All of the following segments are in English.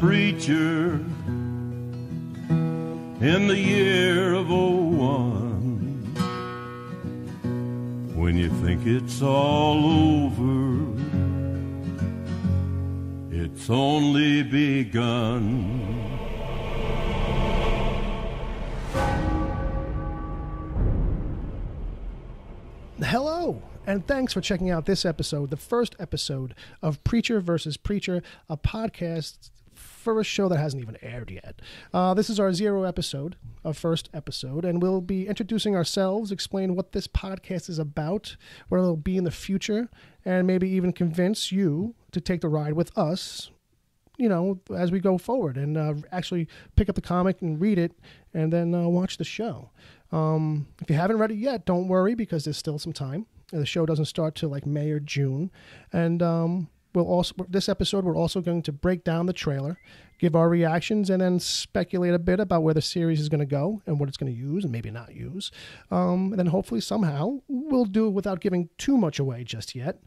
preacher in the year of '01. When you think it's all over, it's only begun. Hello, and thanks for checking out this episode, the first episode of Preacher versus Preacher, a podcast for a show that hasn't even aired yet. This is our 0 episode, our first episode, and we'll be introducing ourselves, explain what this podcast is about, what it'll be in the future, and maybe even convince you to take the ride with us, you know, as we go forward and actually pick up the comic and read it and then watch the show. If you haven't read it yet, don't worry because there's still some time. The show doesn't start till like May or June. And this episode, we're also going to break down the trailer, give our reactions, and then speculate a bit about where the series is going to go and what it's going to use and maybe not use. And then hopefully somehow we'll do it without giving too much away just yet.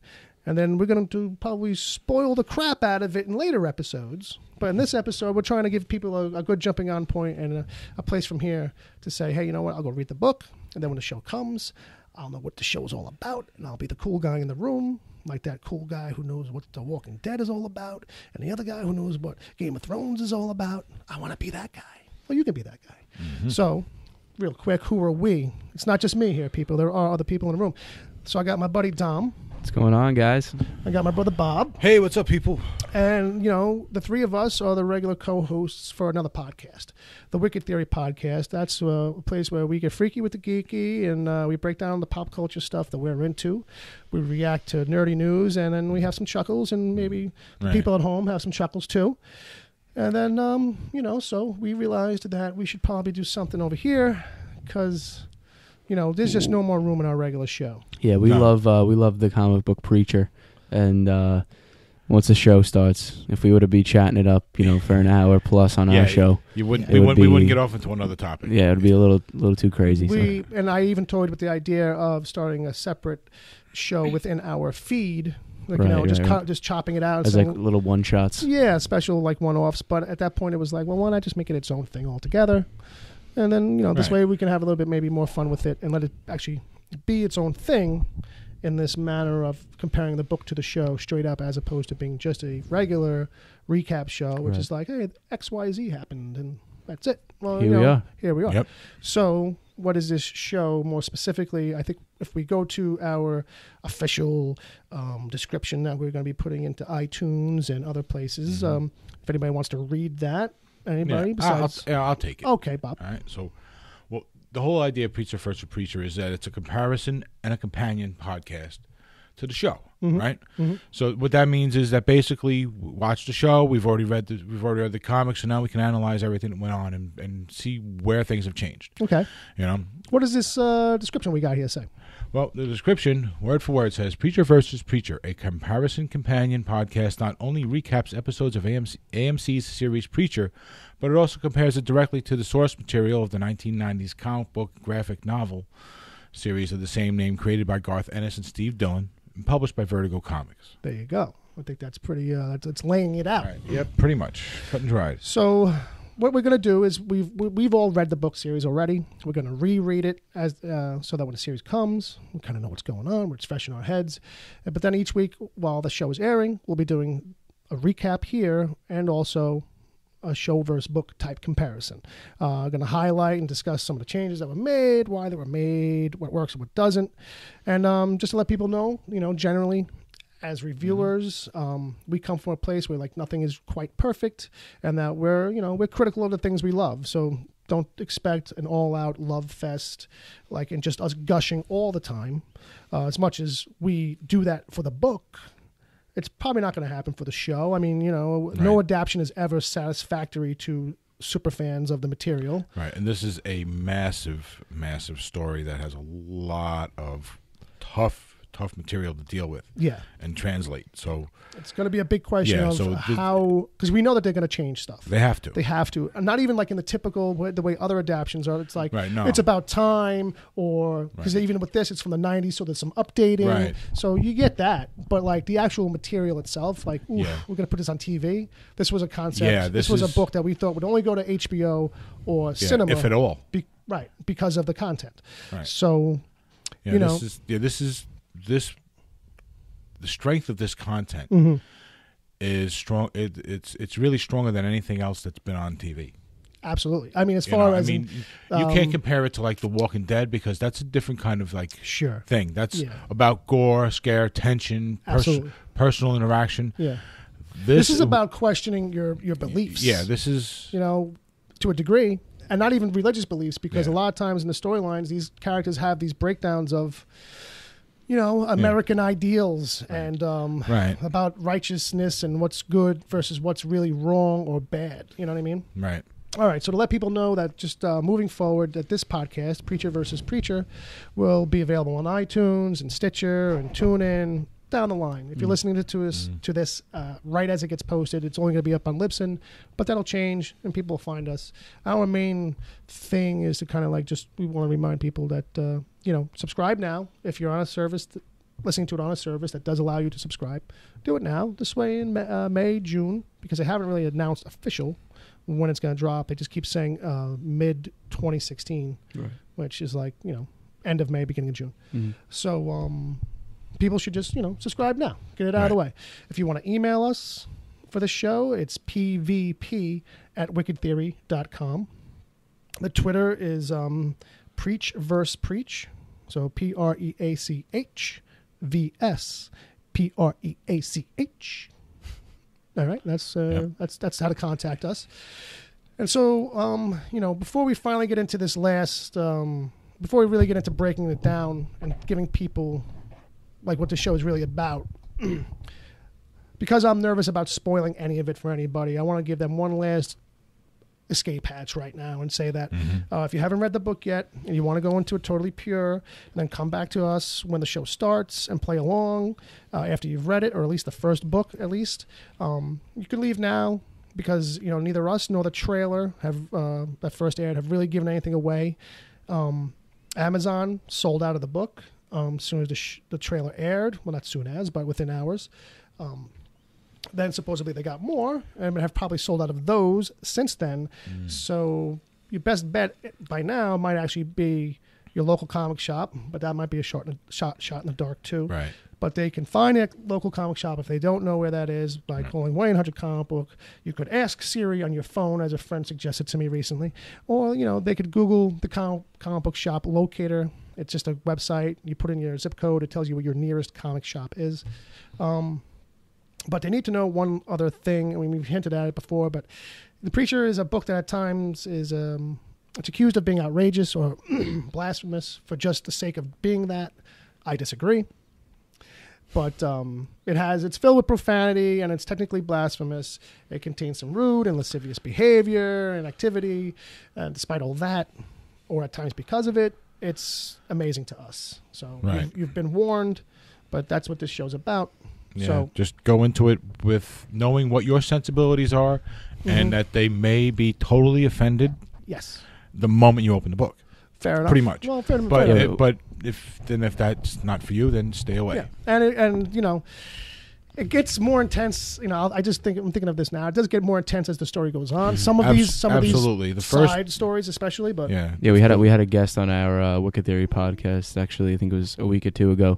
And then we're going to probably spoil the crap out of it in later episodes. But in this episode, we're trying to give people a good jumping on point and a place from here to say, hey, you know what, I'll go read the book. And then when the show comes, I'll know what the show is all about. And I'll be the cool guy in the room, like that cool guy who knows what The Walking Dead is all about. And the other guy who knows what Game of Thrones is all about. I want to be that guy. Well, you can be that guy. Mm-hmm. So, real quick, who are we? It's not just me here, people. There are other people in the room. So I got my buddy Dom. What's going on, guys? I got my brother Bob. Hey, what's up, people? And, you know, the three of us are the regular co-hosts for another podcast, the Wicked Theory Podcast. That's a place where we get freaky with the geeky and we break down the pop culture stuff that we're into. We react to nerdy news and then we have some chuckles and maybe the people at home have some chuckles too. And then, you know, so we realized that we should probably do something over here because... you know, there's just no more room in our regular show. Yeah, we love the comic book Preacher, and once the show starts, if we were to be chatting it up, you know, for an hour plus on our show, we wouldn't get off into another topic. Yeah, it'd be a little too crazy. And I even toyed with the idea of starting a separate show within our feed. Like, you know, just chopping it out. As like little one-shots. Yeah, special like one-offs. But at that point, it was like, well, why not just make it its own thing altogether? And then, you know, this way we can have a little bit maybe more fun with it and let it actually be its own thing in this manner of comparing the book to the show straight up as opposed to being just a regular recap show, which is like, hey, XYZ happened and that's it. Well, Here we are. Yep. So what is this show more specifically? I think if we go to our official description that we're going to be putting into iTunes and other places, if anybody wants to read that, anybody besides? I'll take it. Okay, Bob. All right. So, well, the whole idea of Preacher versus Preacher is that it's a comparison and a companion podcast to the show, right? Mm-hmm. So what that means is that basically, watch the show. We've already read the comics, so now we can analyze everything that went on and see where things have changed. Okay. You know, what does this description we got here say? Well, the description, word for word, says, Preacher versus Preacher, a comparison companion podcast not only recaps episodes of AMC's series Preacher, but it also compares it directly to the source material of the 1990s comic book graphic novel series of the same name created by Garth Ennis and Steve Dillon and published by Vertigo Comics. There you go. I think that's pretty, it's laying it out. Right. Yep, pretty much. Cut and dried. So... what we're going to do is we've all read the book series already. We're going to reread it as so that when the series comes, we kind of know what's going on. It's fresh in our heads. But then each week while the show is airing, we'll be doing a recap here and also a show versus book type comparison. Going to highlight and discuss some of the changes that were made, why they were made, what works and what doesn't. And just to let people know, you know, generally... as reviewers, we come from a place where like nothing is quite perfect, and that we're critical of the things we love. So don't expect an all-out love fest, like and just us gushing all the time. As much as we do that for the book, it's probably not going to happen for the show. I mean, you know, no adaptation is ever satisfactory to super fans of the material. Right, and this is a massive, massive story that has a lot of tough tough material to deal with. Yeah. And translate. So it's going to be a big question of how, because we know that they're going to change stuff. They have to. They have to. And not even like in the typical way, the way other adaptions are. It's like, no. It's about time, or because even with this, it's from the 90s, so there's some updating. Right. So you get that. But like the actual material itself, like, we're going to put this on TV. This was a concept. Yeah, this was a book that we thought would only go to HBO or cinema. If at all. Because of the content. Right. So, this is the strength of this content is strong. It's really stronger than anything else that's been on TV. Absolutely. I mean, as far as you can't compare it to like The Walking Dead, because that's a different kind of like thing. That's about gore, scare, tension, personal interaction. Yeah. This is about questioning your beliefs. Yeah. This is to a degree, and not even religious beliefs, because a lot of times in the storylines, these characters have these breakdowns of American ideals and about righteousness and what's good versus what's really wrong or bad. You know what I mean? Right. All right. So to let people know that just moving forward, that this podcast, Preacher versus Preacher, will be available on iTunes and Stitcher and TuneIn down the line. If you're listening to this right as it gets posted, it's only going to be up on Libsyn, but that'll change and people will find us. Our main thing is to kind of like we want to remind people that subscribe now. If you're on a service, listening to it on a service that does allow you to subscribe, do it now. This way in May, June, because they haven't really announced official when it's going to drop. They just keep saying mid 2016, which is like end of May, beginning of June. So people should just subscribe now, get it out of the way. If you want to email us for the show, it's pvp@wickedtheory.com. The Twitter is Preach Verse Preach, so PREACHVS All right, that's how to contact us. And so before we finally get into this before we really get into breaking it down and giving people like what the show is really about, because I'm nervous about spoiling any of it for anybody, I want to give them one last escape hatch right now and say that if you haven't read the book yet and you want to go into it totally pure, and then come back to us when the show starts and play along after you've read it, or at least the first book at least, you can leave now, because neither us nor the trailer have that first aired have really given anything away. Amazon sold out of the book as soon as the trailer aired. Well, not soon as, but within hours. Then supposedly they got more and have probably sold out of those since then. So your best bet by now might actually be your local comic shop, but that might be a shot in the dark too. Right. But they can find a local comic shop if they don't know where that is by calling 1-800-COMIC-BOOK. You could ask Siri on your phone, as a friend suggested to me recently, or they could Google the comic book shop locator. It's just a website. You put in your zip code. It tells you where your nearest comic shop is. But they need to know one other thing. I mean, we've hinted at it before, but The Preacher is a book that at times is it's accused of being outrageous or blasphemous for just the sake of being that. I disagree. But it's filled with profanity, and it's technically blasphemous. It contains some rude and lascivious behavior and activity. And despite all that, or at times because of it, it's amazing to us. So you've been warned, but that's what this show's about. Yeah, so just go into it with knowing what your sensibilities are, and that they may be totally offended. Yes. The moment you open the book. Fair enough. Pretty much. Well, fair but enough. But if that's not for you, then stay away. Yeah. And it gets more intense. I'm thinking of this now. It does get more intense as the story goes on. Some of these side stories, especially. But we had a guest on our Wicked Theory podcast. Actually, I think it was a week or two ago.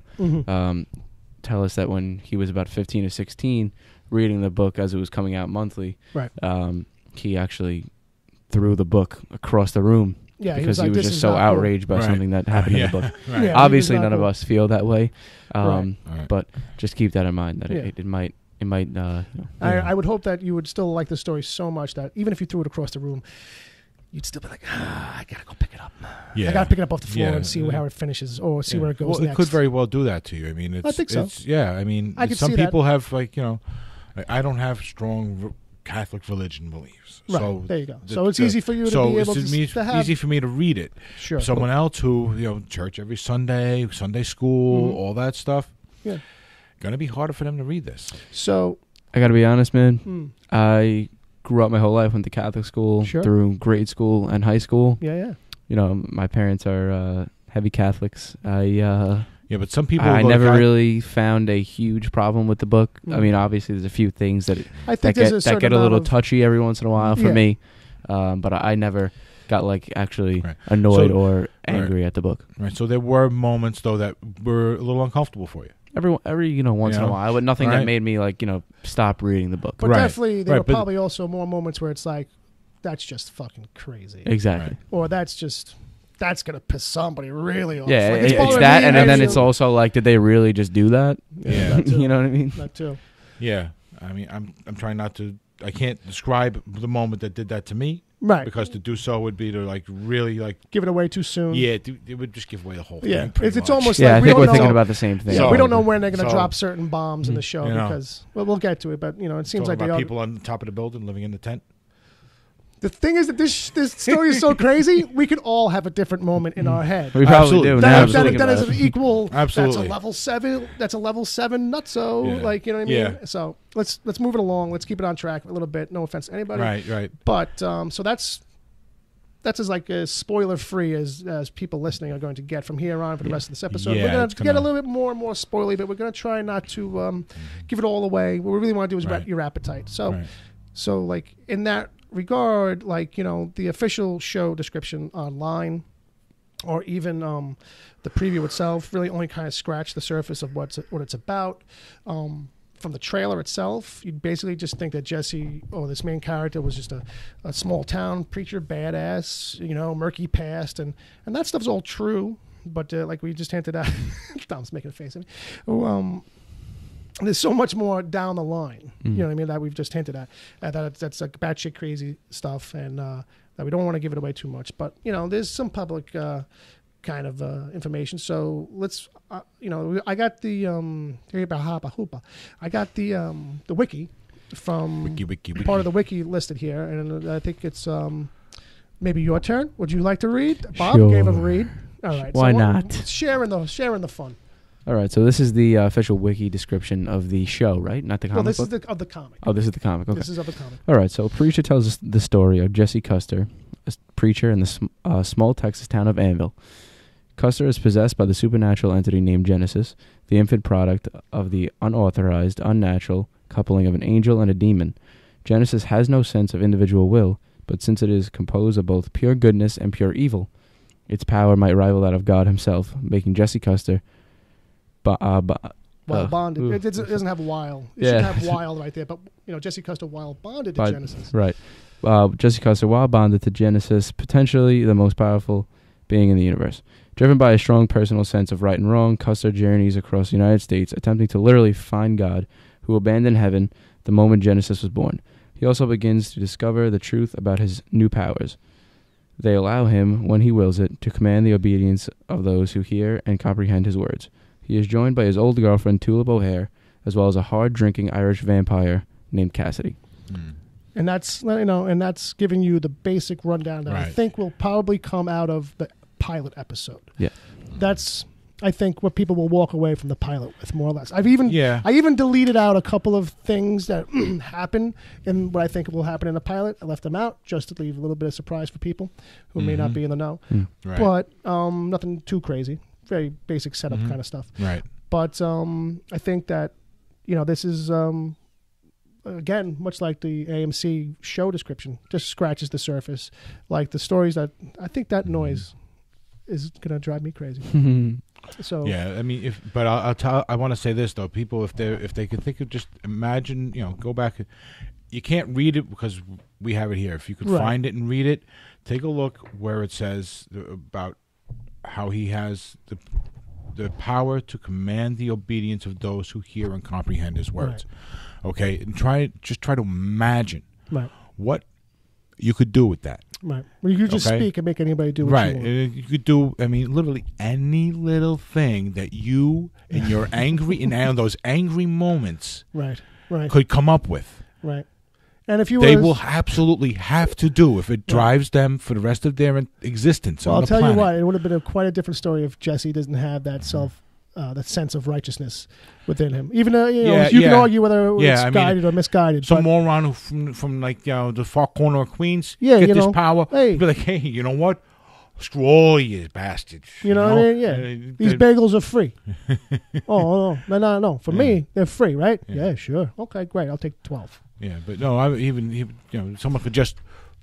Tell us that when he was about 15 or 16, reading the book as it was coming out monthly, he actually threw the book across the room. Yeah, because he was just so outraged by something that happened in the book. Yeah, obviously, none of us feel that way, but just keep that in mind that it might. I would hope that you would still like the story so much that even if you threw it across the room, you'd still be like, I gotta go pick it up. I gotta pick it up off the floor and see how it finishes, or see where it goes next. It could very well do that to you. I mean, I think so. I mean, some people have I don't have strong Catholic religion believes. Right. So there you go. So it's easy for you to be able to have. Easy for me to read it. Sure. Someone else who, church every Sunday, Sunday school, all that stuff. Yeah. Going to be harder for them to read this. So I got to be honest, man. I grew up my whole life, went to Catholic school through grade school and high school. Yeah. My parents are heavy Catholics. But some people. I never really found a huge problem with the book. I mean, obviously, there's a few things that get a little touchy every once in a while for me, but I never got actually annoyed or angry at the book. Right. So there were moments though that were a little uncomfortable for you. Every once in a while, but nothing that made me stop reading the book. But definitely, there were probably also more moments where it's like, that's just fucking crazy. Exactly. Or that's going to piss somebody really off. Yeah, it's that, and then it's also did they really just do that? Yeah. You know what I mean? That too. Yeah. I mean, I'm trying not to, I can't describe the moment that did that to me. Right. Because to do so would be to really give it away too soon. Yeah, it would just give away the whole thing. Yeah, it's almost I think we're thinking about the same thing. Yeah, we don't know when they're going to drop certain bombs in the show because we'll get to it. But it seems like people on the top of the building living in the tent. The thing is that this story is so crazy. We could all have a different moment in our head. We probably do. That is an equal. Absolutely. That's a level 7. That's a level 7 nutso. Yeah. You know what I mean? Yeah. So let's move it along. Let's keep it on track a little bit. No offense to anybody. Right. But so that's as spoiler free as people listening are going to get from here on for the rest of this episode. We're going to get a little bit more and more spoily, but we're going to try not to give it all away. What we really want to do is whet your appetite. So in that regard, the official show description online or even the preview itself really only kind of scratch the surface of what it's about. From the trailer itself, you basically just think that Jesse, this main character, was just a small town preacher, badass, murky past, and that stuff's all true. But like we just hinted at, Tom's making a face at me. There's so much more down the line, you know what I mean, that we've just hinted at. That's like batshit crazy stuff, and that we don't want to give it away too much. But there's some public kind of information. So let's, I got the I got the wiki from wiki. part of the wiki listed here, and I think it's maybe your turn. Would you like to read? Bob gave a read. All right. Why not? Sharing the fun. All right, so this is the official wiki description of the show, right? Not the comic book? This is of the comic. Oh, this is the comic. Okay. This is of the comic. All right, so Preacher tells us the story of Jesse Custer, a preacher in the small Texas town of Anvil. Custer is possessed by the supernatural entity named Genesis, the infant product of the unauthorized, unnatural coupling of an angel and a demon. Genesis has no sense of individual will, but since it is composed of both pure goodness and pure evil, its power might rival that of God himself, making Jesse Custer bonded. It doesn't have wild. It should have wild right there. But Jesse Custer wild bonded to Genesis. Right. Jesse Custer wild bonded to Genesis, potentially the most powerful being in the universe. Driven by a strong personal sense of right and wrong, Custer journeys across the United States, attempting to literally find God, who abandoned heaven the moment Genesis was born. He also begins to discover the truth about his new powers. They allow him, when he wills it, to command the obedience of those who hear and comprehend his words. He is joined by his old girlfriend, Tulip O'Hare, as well as a hard-drinking Irish vampire named Cassidy. And that's giving you the basic rundown that I think will probably come out of the pilot episode. Yeah. That's, I think, what people will walk away from the pilot with, more or less. I even deleted out a couple of things that happen in what I think will happen in the pilot. I left them out just to leave a little bit of surprise for people who may not be in the know. Right. But nothing too crazy. Very basic setup kind of stuff. Right. But I think that, this is, again, much like the AMC show description, just scratches the surface. Like the stories that, I think that noise is going to drive me crazy. So yeah, I mean, I want to say this though, people, if they could think of, just imagine, go back. You can't read it because we have it here. If you could find it and read it, take a look where it says about how he has the power to command the obedience of those who hear and comprehend his words. Right. Okay, and try to imagine what you could do with that. Right. Well, you could just speak and make anybody do what you want. You could do, literally any little thing that you in your those angry moments could come up with. Right. And if you they will absolutely have to do if it drives them for the rest of their existence. Well, on I'll the tell planet. you what, it would have been quite a different story if Jesse doesn't have that that sense of righteousness within him. Even you can argue whether it's guided or misguided. Some moron from like the far corner of Queens get this power. Hey, be like, hey, you know what? Screw all you bastards. You know what I mean? Yeah. These bagels are free. No. For me, they're free, right? Yeah, sure. Okay, great. I'll take 12. Yeah, but no, someone could just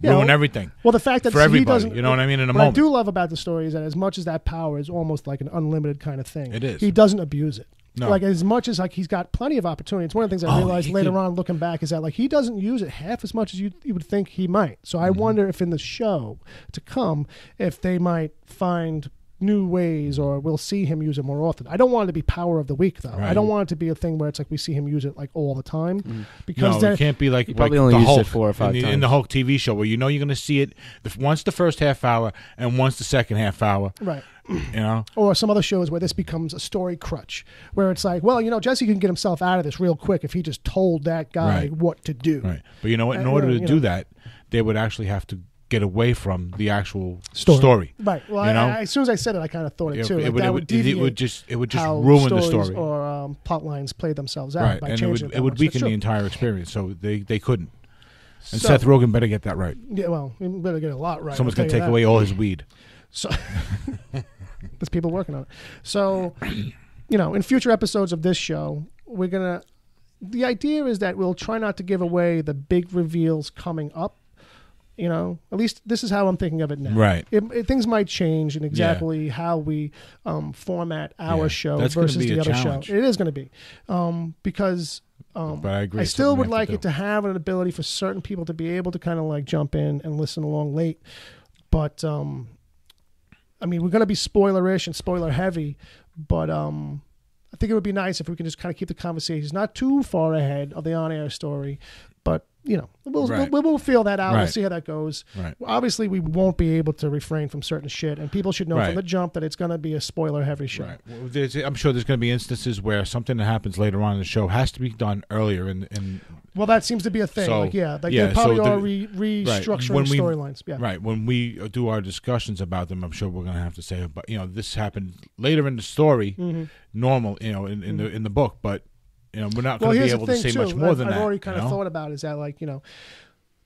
ruin everything. Well, the fact that for everybody, you know what I mean? In a moment. What I do love about the story is that as much as that power is almost like an unlimited kind of thing, it is. He doesn't abuse it. No. Like as much as like he's got plenty of opportunity. It's one of the things I realized later on looking back is that like he doesn't use it half as much as you would think he might. So I wonder if in the show to come, if they might find new ways or we'll see him use it more often. I don't want it to be power of the week though. Right. I don't want it to be a thing where it's like we see him use it like all the time. Because it can't be like, probably like only the used Hulk it 4 or 5 times in the Hulk TV show where you're going to see it once the first half hour and once the second half hour. Right. Or some other shows where this becomes a story crutch, where it's like, well, Jesse can get himself out of this real quick if he just told that guy what to do. Right. But you know what? In order to do that, they would actually have to get away from the actual story. Right. Well, as soon as I said it, I kind of thought it too. It would just how ruin the story. Or plot lines play themselves out right. by and changing it would weaken the entire experience. So they couldn't. And so, Seth Rogen better get that right. Yeah, well, he better get a lot right. Someone's going to take away all his weed. So there's people working on it. So, in future episodes of this show, the idea is that we'll try not to give away the big reveals coming up. At least this is how I'm thinking of it now. Right. Things might change in exactly how we format our show versus the other show. It is going to be. Because but I agree. I still would like it to have an ability for certain people to be able to kind of like jump in and listen along late. But, we're going to be spoilerish and spoiler heavy, but I think it would be nice if we can just kind of keep the conversations not too far ahead of the on-air story, but we'll feel that out. We'll see how that goes. Right. Obviously, we won't be able to refrain from certain shit, and people should know from the jump that it's going to be a spoiler-heavy show. Right. Well, I'm sure there's going to be instances where something that happens later on in the show has to be done earlier. Well, that seems to be a thing. So, they probably are restructuring storylines. Yeah. Right. When we do our discussions about them, I'm sure we're going to have to say, but this happened later in the story, normal, in the book, but. We're not going to be able to say much more than that. I've already kind of thought about is that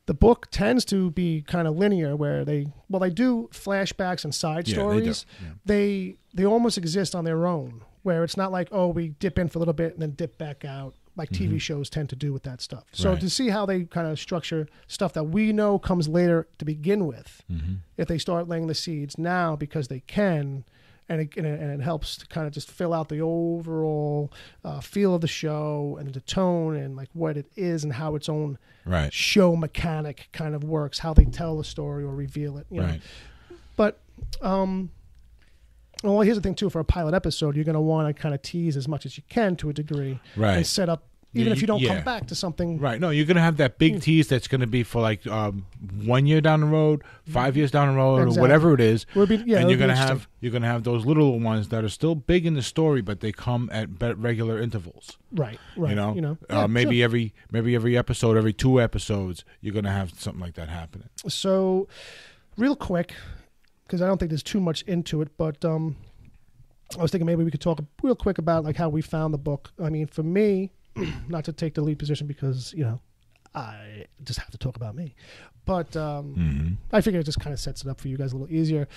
the book tends to be kind of linear where they do flashbacks and side stories. They almost exist on their own where it's not like, we dip in for a little bit and then dip back out like TV shows tend to do with that stuff. So to see how they kind of structure stuff that we know comes later to begin with, if they start laying the seeds now because they can, and it helps to kind of just fill out the overall feel of the show and the tone and like what it is and how its own show mechanic kind of works, how they tell the story or reveal it. You know? But here's the thing too: for a pilot episode, you're going to want to kind of tease as much as you can to a degree and set up. Even if you don't come back to something. Right. No, you're going to have that big tease that's going to be for like 1 year down the road, 5 years down the road, or whatever it is. And you're going to have those little ones that are still big in the story, but they come at regular intervals. Right. Maybe every episode, every 2 episodes, you're going to have something like that happening. So, real quick, because I don't think there's too much into it, but I was thinking maybe we could talk real quick about like how we found the book. I mean, for me, not to take the lead position because, I just have to talk about me. But I figure it just kind of sets it up for you guys a little easier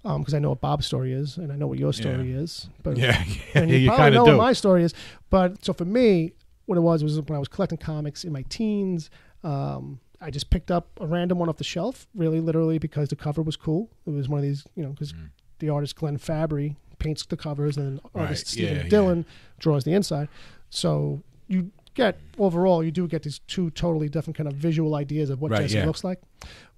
because I know what Bob's story is and I know what your story is. But, and you probably know what my story is. But so for me, what it was when I was collecting comics in my teens, I just picked up a random one off the shelf, really literally because the cover was cool. It was one of these, because the artist Glenn Fabry paints the covers and artist Stephen Dillon draws the inside. So you do get these 2 totally different kind of visual ideas of what Jesse looks like.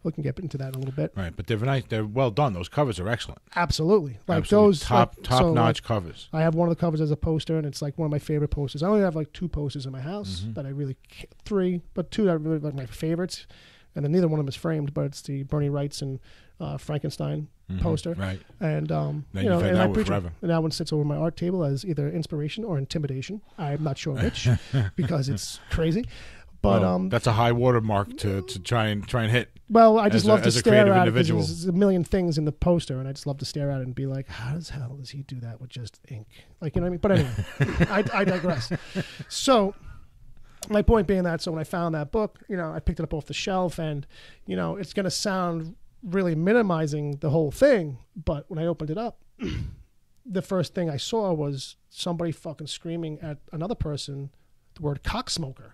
We can get into that in a little bit. Right, but they're nice. They're well done. Those covers are excellent. Absolutely. Those top-notch covers. I have one of the covers as a poster, and it's like one of my favorite posters. I only have like 2 posters in my house that I really 3, but 2 that are really like my favorites. And then neither one of them is framed, but it's the Bernie Wrights and Frankenstein poster. Right. And and that one sits over my art table as either inspiration or intimidation. I'm not sure which because it's crazy. But that's a high watermark to try and hit. Well, I just love to stare at it because individual. there's a million things in the poster, and I just love to stare at it and be like, how does hell does he do that with just ink? Like, you know what I mean? But anyway, I digress. So my point being that, so when I found that book, I picked it up off the shelf, and, it's going to sound really minimizing the whole thing, but when I opened it up, the first thing I saw was somebody fucking screaming at another person the word cocksmoker.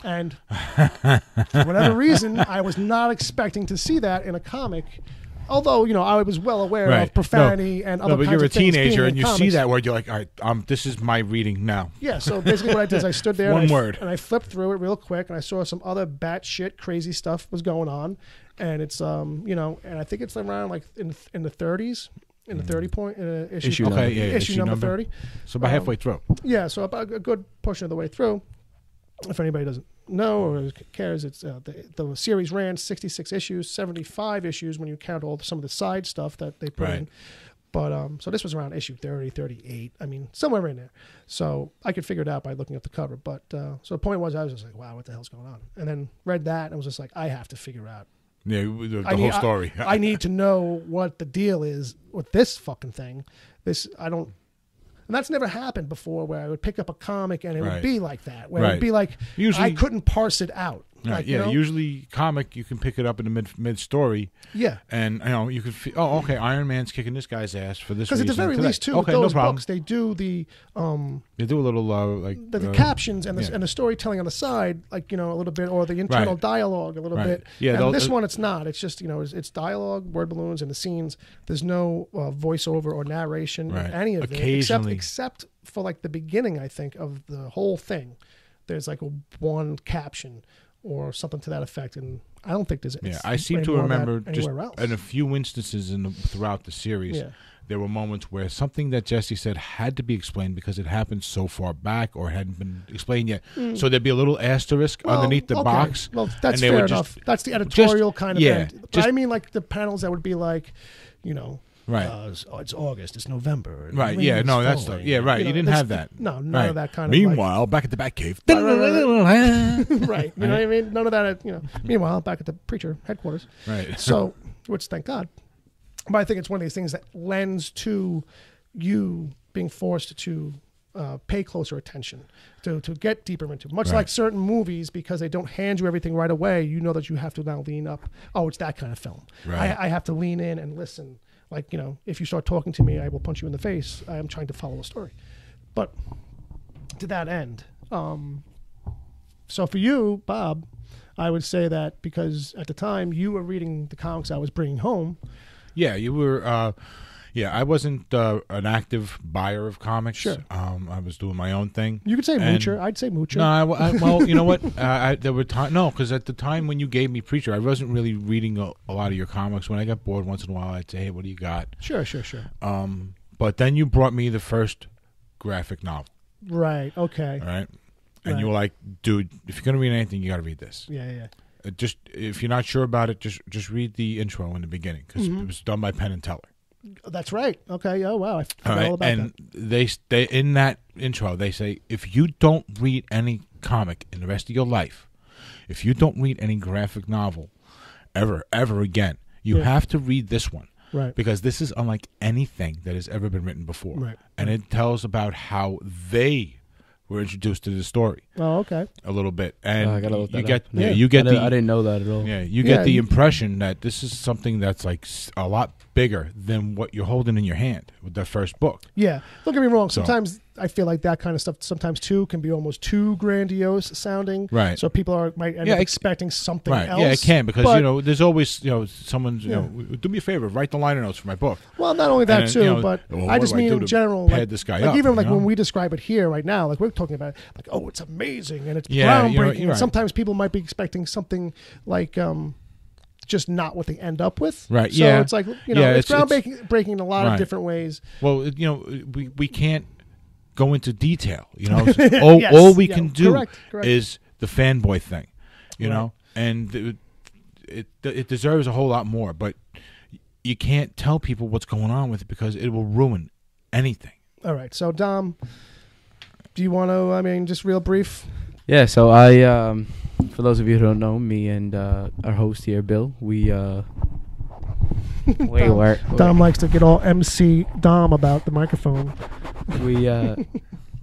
And for whatever reason, I was not expecting to see that in a comic. Although, I was well aware of profanity and other kinds of things. But you're a teenager and you comics. see that word, you're like, all right, this is my reading now. Yeah, so basically what I did is I stood there One and word. I flipped through it real quick, and I saw some other batshit crazy stuff was going on. And it's, and I think it's around like in the 30s. In the 30 point issue number. Okay, yeah, issue number 30. So about halfway through. Yeah, so about a good portion of the way through. If anybody doesn't know or cares, it's the series ran 66 issues, 75 issues when you count some of the side stuff that they put in. But so this was around issue 30, 38. I mean, somewhere in there. So I could figure it out by looking at the cover. But so the point was, I was just like, wow, what the hell's going on? And then read that and was just like, I have to figure out. Yeah, the whole story. I need to know what the deal is with this fucking thing. And that's never happened before, where I would pick up a comic and it would be like that, where it would be like, usually, I couldn't parse it out. Like, usually comic, you can pick it up in the mid story. Yeah. And, you can feel, okay, Iron Man's kicking this guy's ass for this reason. Because at the very least, too, with those books, they do the... they do a little, the captions and the storytelling on the side, like, a little bit, or the internal dialogue a little bit. Yeah. And this one, it's not. It's just, it's dialogue, word balloons, and the scenes. There's no voiceover or narration in any of it. Except for, like, the beginning, I think, of the whole thing. There's, like, one caption or something to that effect, and I don't think there's. I seem to remember just else. in a few instances throughout the series, there were moments where something that Jesse said had to be explained because it happened so far back or hadn't been explained yet. So there'd be a little asterisk underneath the box. Well, that's fair enough. That's the editorial kind of thing. But I mean, like the panels that would be like, right. It's August. It's November. Right. Yeah. No, that's stuff. Yeah. Right. You didn't have that. No, none of that kind of. Meanwhile, back at the Batcave. Right. You know what I mean? None of that. Meanwhile, back at the preacher headquarters. Right. So, which thank God. But I think it's one of these things that lends to you being forced to pay closer attention, to get deeper into. Much like certain movies, because they don't hand you everything right away, you know that you have to now lean up. Oh, it's that kind of film. Right. I have to lean in and listen. Like, if you start talking to me, I will punch you in the face. I am trying to follow a story. But to that end, so for you, Bob, I would say that because at the time you were reading the comics I was bringing home. Yeah, you were. I wasn't an active buyer of comics. Sure. I was doing my own thing. You could say moocher. I'd say moocher. No, well, you know what? There were because at the time when you gave me Preacher, I wasn't really reading a lot of your comics. When I got bored once in a while, I'd say, hey, what do you got? Sure. But then you brought me the first graphic novel. Right, okay. All right? And you were like, dude, if you're going to read anything, you got to read this. Yeah. Just if you're not sure about it, just read the intro in the beginning because it was done by Penn and Teller. That's right. Okay. Oh wow, I forgot all about that. And they in that intro they say if you don't read any comic in the rest of your life, if you don't read any graphic novel ever again, you have to read this one. Right. Because this is unlike anything that has ever been written before. Right. And it tells about how they were introduced to the story. Oh, okay. A little bit, and I gotta look that you get up. you get I didn't know that at all. Yeah, you get the impression that this is something that's like a lot bigger than what you're holding in your hand with that first book. Yeah, don't get me wrong. Sometimes I feel like that kind of stuff sometimes too can be almost too grandiose sounding. Right. So people might end up expecting something else. Yeah, it can because there's always someone's do me a favor, write the liner notes for my book. Well, not only that too, but I just mean in general, pad this guy up, even like when we describe it here right now, like we're talking about like, oh, it's amazing and it's groundbreaking. You're right. Sometimes people might be expecting something like just not what they end up with. Right. So it's like it's groundbreaking in a lot of different ways. Well, we can't go into detail. All we can do is the fanboy thing. You know, and it deserves a whole lot more. But you can't tell people what's going on with it because it will ruin anything. All right. So Dom, do you want to? I mean, just real brief. Yeah. So I For those of you who don't know, me and our host here, Bill, we Dom likes to get all MC Dom about the microphone.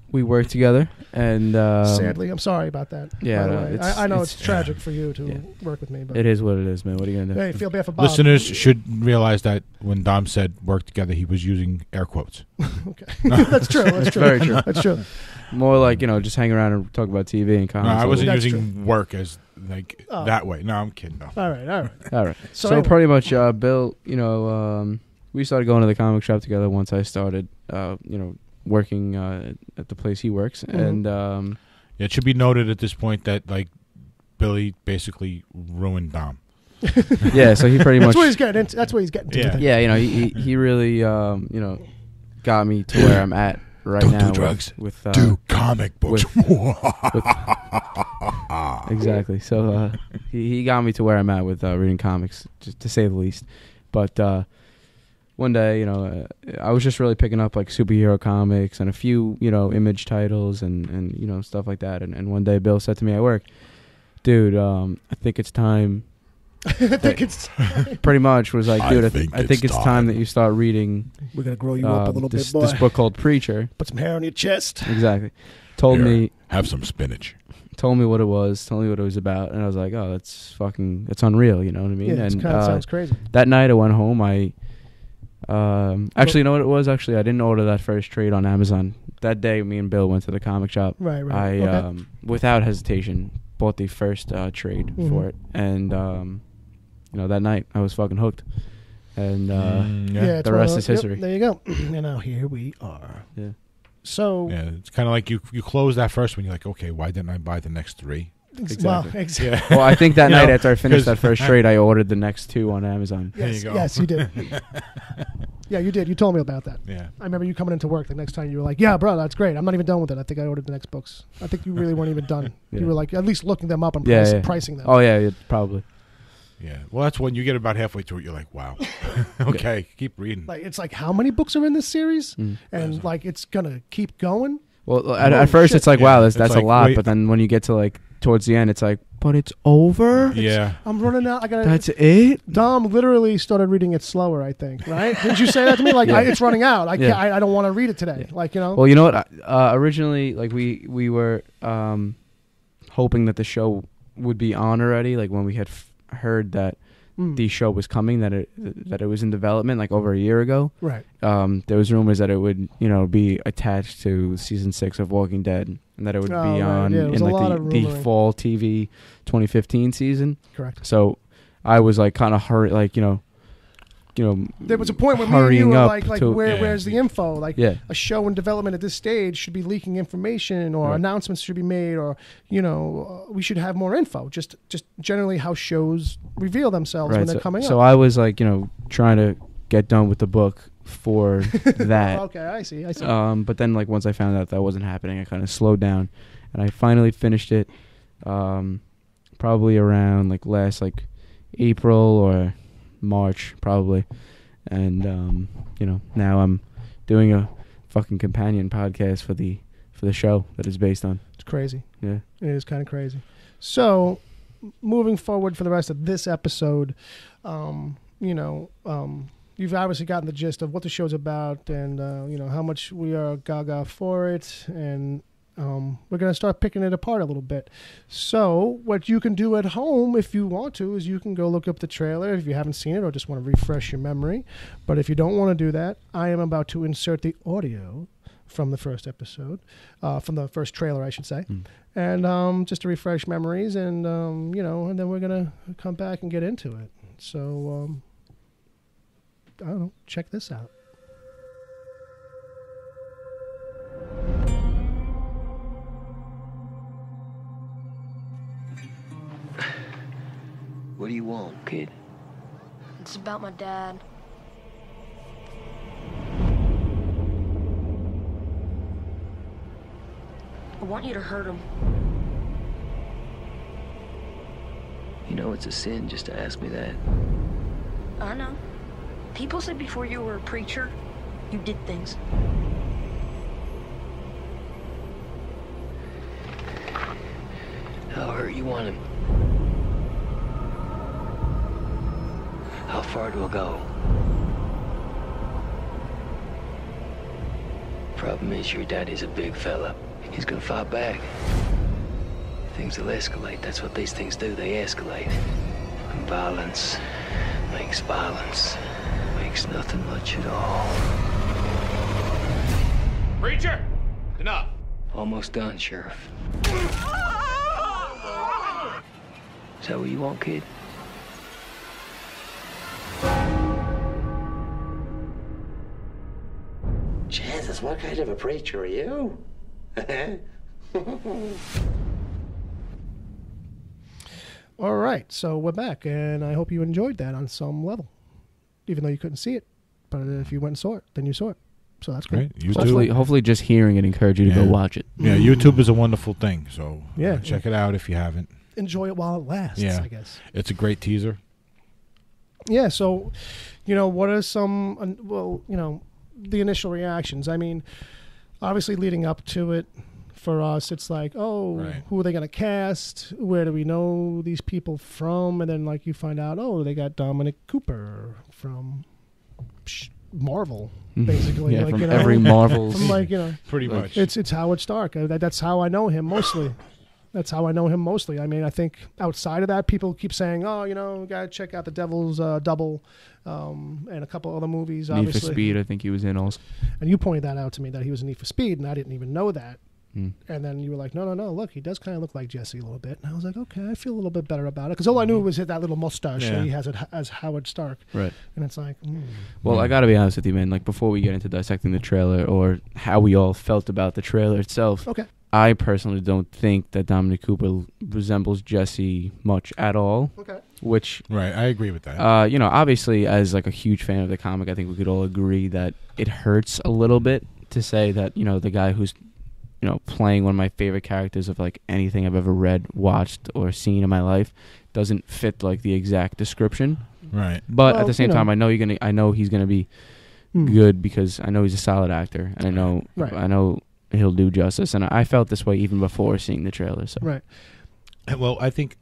We work together, and sadly, I'm sorry about that. Yeah, by the way. I know it's tragic for you to work with me, but it is what it is, man. What are you gonna do? Hey, feel bad for Bob. Listeners should realize that when Dom said "work together," he was using air quotes. Okay, that's true. That's true. Very true. That's true. More like, just hang around and talk about TV and comics. No, I wasn't That's using work as that way. No, I'm kidding. No. All right. So anyway. pretty much, Bill, we started going to the comic shop together once I started, working at the place he works, and it should be noted at this point that Billy basically ruined Dom. Yeah, so he pretty much. That's what he's getting into. That's what he's getting to. Yeah, he really got me to where I'm at right now. Don't do drugs. Do comic books. Exactly. So he got me to where I'm at with reading comics, just to say the least. But one day, I was just really picking up superhero comics and a few, Image titles and stuff like that. And one day, Bill said to me at work, "Dude, I think it's time." I think it's pretty much was like, dude, I think it's time that you start reading. We're gonna grow you up a little bit, boy. This book called Preacher. Put some hair on your chest. Exactly. Told me have some spinach. Told me what it was. Told me what it was about, and I was like, oh, that's unreal. You know what I mean? Yeah, and it sounds crazy. That night I went home. Actually, you know what it was? Actually, I didn't order that first trade on Amazon. That day, me and Bill went to the comic shop. Right. I without hesitation bought the first trade for it, and that night I was fucking hooked, and the rest is history. Yep, there you go. And now here we are. Yeah. So it's kind of like you close that first one. You're like, okay, why didn't I buy the next three? Exactly. Well, I think that night after I finished that first trade, I ordered the next two on Amazon. Yes, there you go. Yes, you did. Yeah, you did. You told me about that. Yeah. I remember you coming into work the next time. You were like, "Yeah, bro, that's great. I'm not even done with it. I think I ordered the next books." I think you really weren't even done. Yeah. You were like at least looking them up and pricing them. Oh yeah, probably. Yeah. Well, that's when you get about halfway through it. You're like, wow. Okay, keep reading. It's like how many books are in this series, and it's gonna keep going. Well, at first it's like, wow, that's a lot. wait. But then when you get to towards the end, it's like, but it's over. Yeah. I'm running out. That's it. Dom literally started reading it slower. I think. Right? Didn't you say that to me? It's running out. I can't. I don't want to read it today. Yeah. Well, you know what? Originally, we were hoping that the show would be on already. When we had heard that the show was coming, that it was in development over a year ago. Right. There was rumors that it would be attached to season 6 of Walking Dead, and that it would be on in the fall TV 2015 season. Correct. So I was kind of hurried, there was a point where me and you were where's the info? A show in development at this stage should be leaking information, or announcements should be made, or we should have more info. Just generally how shows reveal themselves when they're coming up. So I was trying to get done with the book for that. Okay, I see. But then once I found out that wasn't happening, I kind of slowed down, and I finally finished it. Probably around last April or March probably, and now I'm doing a fucking companion podcast for the show that it's based on. It's crazy. Yeah, it is kind of crazy. So moving forward for the rest of this episode, you've obviously gotten the gist of what the show's about, and how much we are gaga for it, and we're going to start picking it apart a little bit. So what you can do at home, if you want to, is you can go look up the trailer if you haven't seen it or just want to refresh your memory. But if you don't want to do that, I am about to insert the audio from the first episode, from the first trailer, I should say, and just to refresh memories, and and then we're going to come back and get into it. So I don't know, check this out. What do you want, kid? It's about my dad. I want you to hurt him. You know it's a sin just to ask me that. I know. People said before you were a preacher, you did things. How hurt you want him? far it'll go. Problem is, your daddy's a big fella. He's gonna fight back. Things will escalate. That's what these things do. They escalate. And violence makes violence. Makes nothing much at all. Preacher! Enough! Almost done, Sheriff. Is that what you want, kid? Jesus, what kind of a preacher are you? All right, so we're back, and I hope you enjoyed that on some level, even though you couldn't see it. But if you went and saw it, then you saw it. So that's great. Right. So Hopefully just hearing it encourage you to go watch it. Yeah, YouTube is a wonderful thing, so check it out if you haven't. Enjoy it while it lasts, I guess. It's a great teaser. Yeah, so, what are some, the initial reactions? I mean, obviously leading up to it, for us, it's like, who are they going to cast? Where do we know these people from? And then, like, you find out, they got Dominic Cooper from Marvel, basically. Yeah, like, from every Marvel's. From, like, pretty much. It's Howard Stark. That's how I know him mostly. That's how I know him mostly. I mean, I think outside of that, people keep saying, we got to check out The Devil's Double and a couple other movies, obviously. Need for Speed, I think he was in also. And you pointed that out to me, that he was in Need for Speed, and I didn't even know that. And then you were like, no, look, he does kind of look like Jesse a little bit. And I was like, okay, I feel a little bit better about it. Because all I knew was that little mustache that he has as Howard Stark. Right. And it's like... Well, I got to be honest with you, man. Like, before we get into dissecting the trailer or how we all felt about the trailer itself, I personally don't think that Dominic Cooper resembles Jesse much at all. Okay. Which... Right, I agree with that. Obviously, as like a huge fan of the comic, I think we could all agree that it hurts a little bit to say that, the guy who's playing one of my favorite characters of like anything I've ever read, watched, or seen in my life doesn't fit like the exact description. Right. But at the same time, I know he's gonna be good because I know he's a solid actor, and I know he'll do justice. And I felt this way even before seeing the trailer. So. Right. Well, I think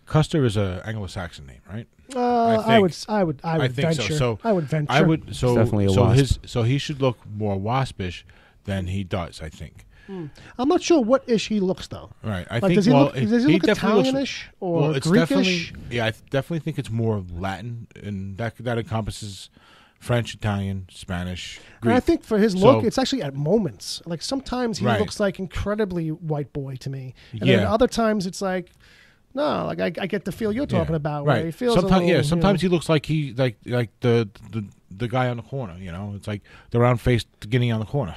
Custer is an Anglo-Saxon name, right? I would think venture. So I would venture. I would. So it's definitely a wasp. So he should look more waspish than he does, I think. I'm not sure what ish he looks though. Right. I like, think does he look Italian-ish or it's Greek-ish? I definitely think it's more Latin, and that encompasses French, Italian, Spanish, Greek. And I think for his look, it's actually at moments. Like sometimes he looks like incredibly white boy to me, and then other times it's like, no, like I get the feel you're talking about. Right. Where he feels sometimes he looks like he like the guy on the corner. It's like the round faced guinea on the corner.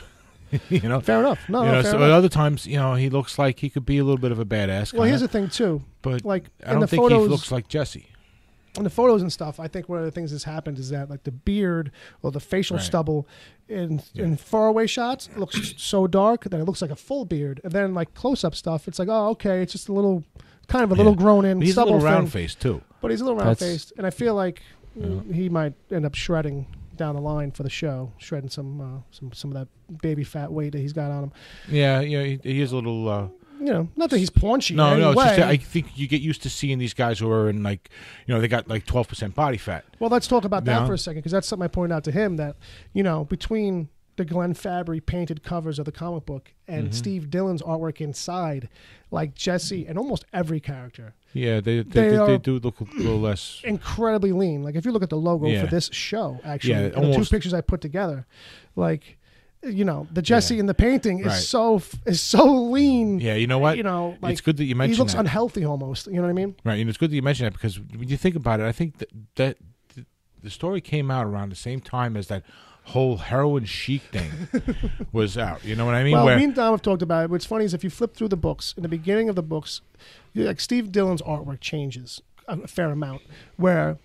Fair enough. No, fair enough. Other times, he looks like he could be a little bit of a badass. Well, here's the thing too. But like I don't think he looks like Jesse. In the photos and stuff, I think one of the things that's happened is that like the beard or the facial stubble in faraway shots looks so dark that it looks like a full beard, and then like close up stuff, it's like, it's just a little grown in. He's stubble a little round thing. faced too. But he's a little round faced, and I feel like he might end up shredding down the line for the show, shredding some of that baby fat weight that he's got on him. Yeah, he is a little. Not that he's paunchy. No, it's just I think you get used to seeing these guys who are in like, they got like 12% body fat. Well, let's talk about that for a second, because that's something I pointed out to him that between the Glenn Fabry painted covers of the comic book and Steve Dillon's artwork inside, like Jesse and almost every character. Yeah, they do look a little less incredibly lean. Like if you look at the logo for this show, actually, and the two pictures I put together, like the Jesse in the painting is so lean. Yeah, you know what? Like, it's good that you mentioned he looks that. unhealthy almost. You know what I mean? Right, and it's good that you mentioned that, because when you think about it, I think that the story came out around the same time as that whole heroin chic thing was out. You know what I mean? Well, me and Dom have talked about it. What's funny is if you flip through the books, in the beginning of the books, like Steve Dillon's artwork changes a fair amount, where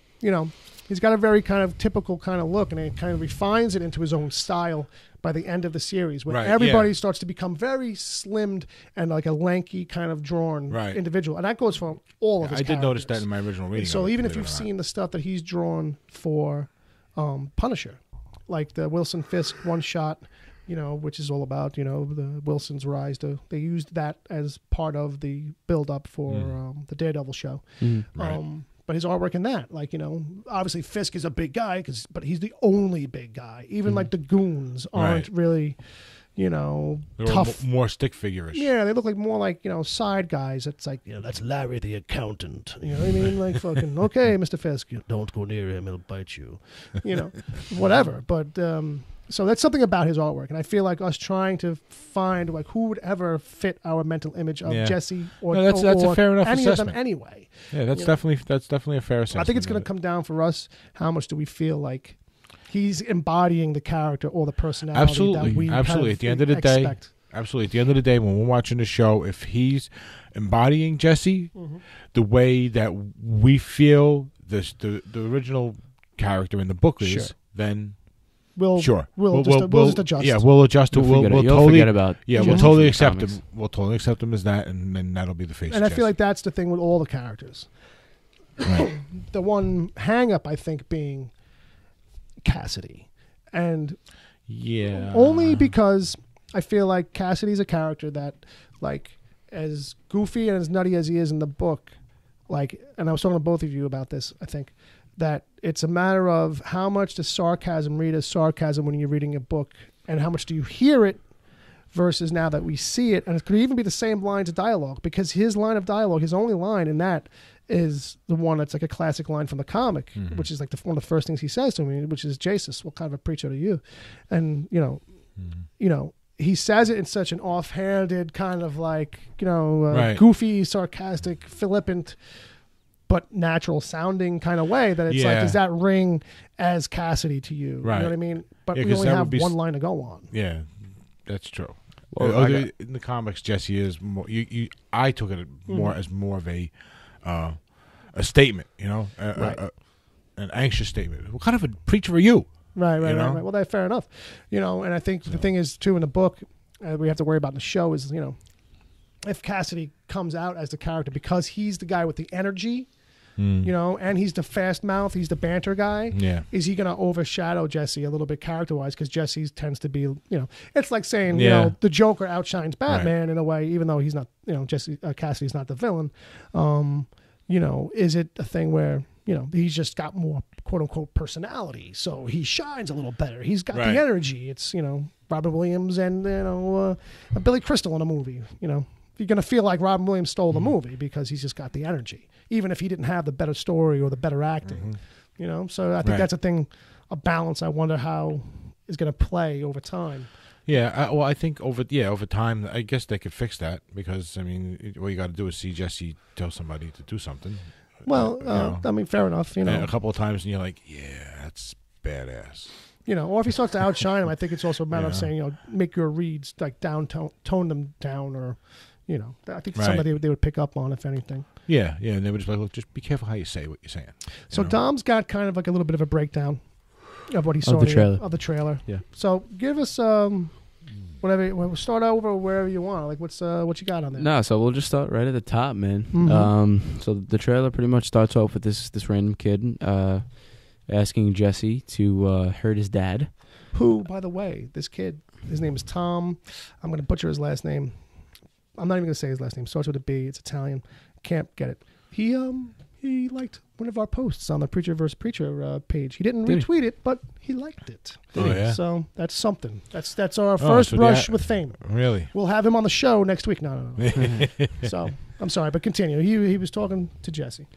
he's got a very kind of typical kind of look, and he kind of refines it into his own style by the end of the series, where everybody starts to become very slimmed and like a lanky kind of drawn individual, and that goes for all of his characters. I did notice that in my original reading. So even if you've seen the stuff that he's drawn for Punisher, like the Wilson Fisk one shot, which is all about the Wilson's rise. They used that as part of the build up for the Daredevil show. But his artwork in that, like, you know, obviously Fisk is a big guy, but he's the only big guy. Even like the goons aren't really, you know, They're tough. more stick figure-ish. Yeah, they look like more like, you know, side guys. It's like, you know, that's Larry the accountant. You know what I mean? Like, fucking, okay, Mr. Fisk, don't go near him, he'll bite you. You know, whatever. But, so that's something about his artwork. And I feel like us trying to find, like, who would ever fit our mental image of Jesse or, that's a fair enough any assessment. of them anyway. Yeah, that's definitely a fair assessment. I think it's going to come down for us, how much do we feel like he's embodying the character or the personality that we absolutely. At the end of the day, absolutely. At the end of the day, when we're watching the show, if he's embodying Jesse the way that we feel the original character in the book is, then we'll just adjust. Yeah, we'll adjust. We'll totally forget about. Yeah, we'll totally accept him. We'll totally accept him as that, and then that'll be the face. And I feel like that's the thing with all the characters. Right. The one hang up, I think, being Cassidy. And only because I feel like Cassidy's a character that, like, as goofy and as nutty as he is in the book, like, and I was talking to both of you about this, I think, that it's a matter of how much does sarcasm read as sarcasm when you're reading a book, and how much do you hear it versus now that we see it. And it could even be the same lines of dialogue, because his line of dialogue, his only line in that is the one that's like a classic line from the comic, which is like one of the first things he says to me, which is, "Jesus, what kind of a preacher are you?" And, you know, he says it in such an offhanded kind of like, you know, goofy, sarcastic, flippant, but natural sounding kind of way that it's like, does that ring as Cassidy to you? Right. You know what I mean? But we only have one line to go on. Yeah, that's true. Well, in the comics, Jesse is more. I took it more as more of a statement. You know, an anxious statement. What kind of a preacher are you? Right. Well, that's fair enough. You know, and I think the thing is too in the book, we have to worry about in the show is, you know, if Cassidy comes out as the character because he's the guy with the energy, you know, and he's the fast mouth, he's the banter guy. Yeah, is he going to overshadow Jesse a little bit character wise? Because Jesse tends to be, you know, it's like saying, you know, the Joker outshines Batman in a way, even though he's not, you know, Cassidy's not the villain. You know, is it a thing where, you know, he's just got more quote unquote personality, so he shines a little better. He's got the energy. It's, you know, Robin Williams and, you know, Billy Crystal in a movie. You know, you're going to feel like Robin Williams stole the movie because he's just got the energy, even if he didn't have the better story or the better acting. You know, so I think that's a thing, a balance. I wonder how is going to play over time. Yeah, well, I think over time, I guess they could fix that because, I mean, what you got to do is see Jesse tell somebody to do something. Well, I mean, fair enough. You know, and a couple of times, and you're like, yeah, that's badass. You know, or if he starts to outshine him, I think it's also a matter of saying, you know, make your reads like tone them down, or, you know, I think somebody they would pick up on, if anything. Yeah, and they would just be like, look, just be careful how you say what you're saying. So Dom's got kind of like a little bit of a breakdown of what he saw of the trailer. Yeah. So give us whatever. We'll start over wherever you want. Like, what you got on there? No, so we'll just start right at the top, man. So the trailer pretty much starts off with this random kid asking Jesse to hurt his dad. Who, by the way, this kid, his name is Tom. I'm going to butcher his last name. I'm not even going to say his last name. Starts with a B. It's Italian. Can't get it. He liked one of our posts on the Preacher vs. Preacher page. He didn't retweet it, but he liked it. Yeah. So that's something. That's our first brush with fame. Really? We'll have him on the show next week. No. So I'm sorry, but continue. He was talking to Jesse.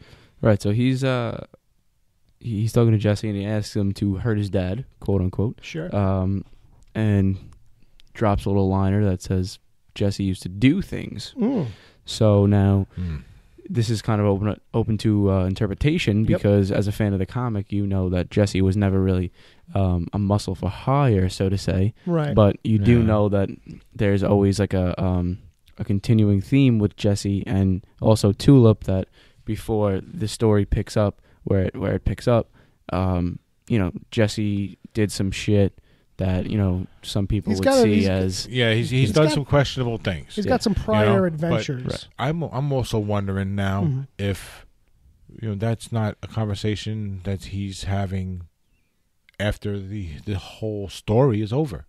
Right. So he's talking to Jesse, and he asks him to hurt his dad, quote unquote. Sure. And drops a little liner that says Jesse used to do things. So now. This is kind of open to interpretation because as a fan of the comic, you know that Jesse was never really a muscle for hire, so to say. Right. But you do know that there's always like a continuing theme with Jesse and also Tulip that before the story picks up where it picks up, you know, Jesse did some shit that, you know, some people would see as... Yeah, he's done some questionable things. He's got some prior adventures. But I'm also wondering now if, you know, that's not a conversation that he's having after the whole story is over.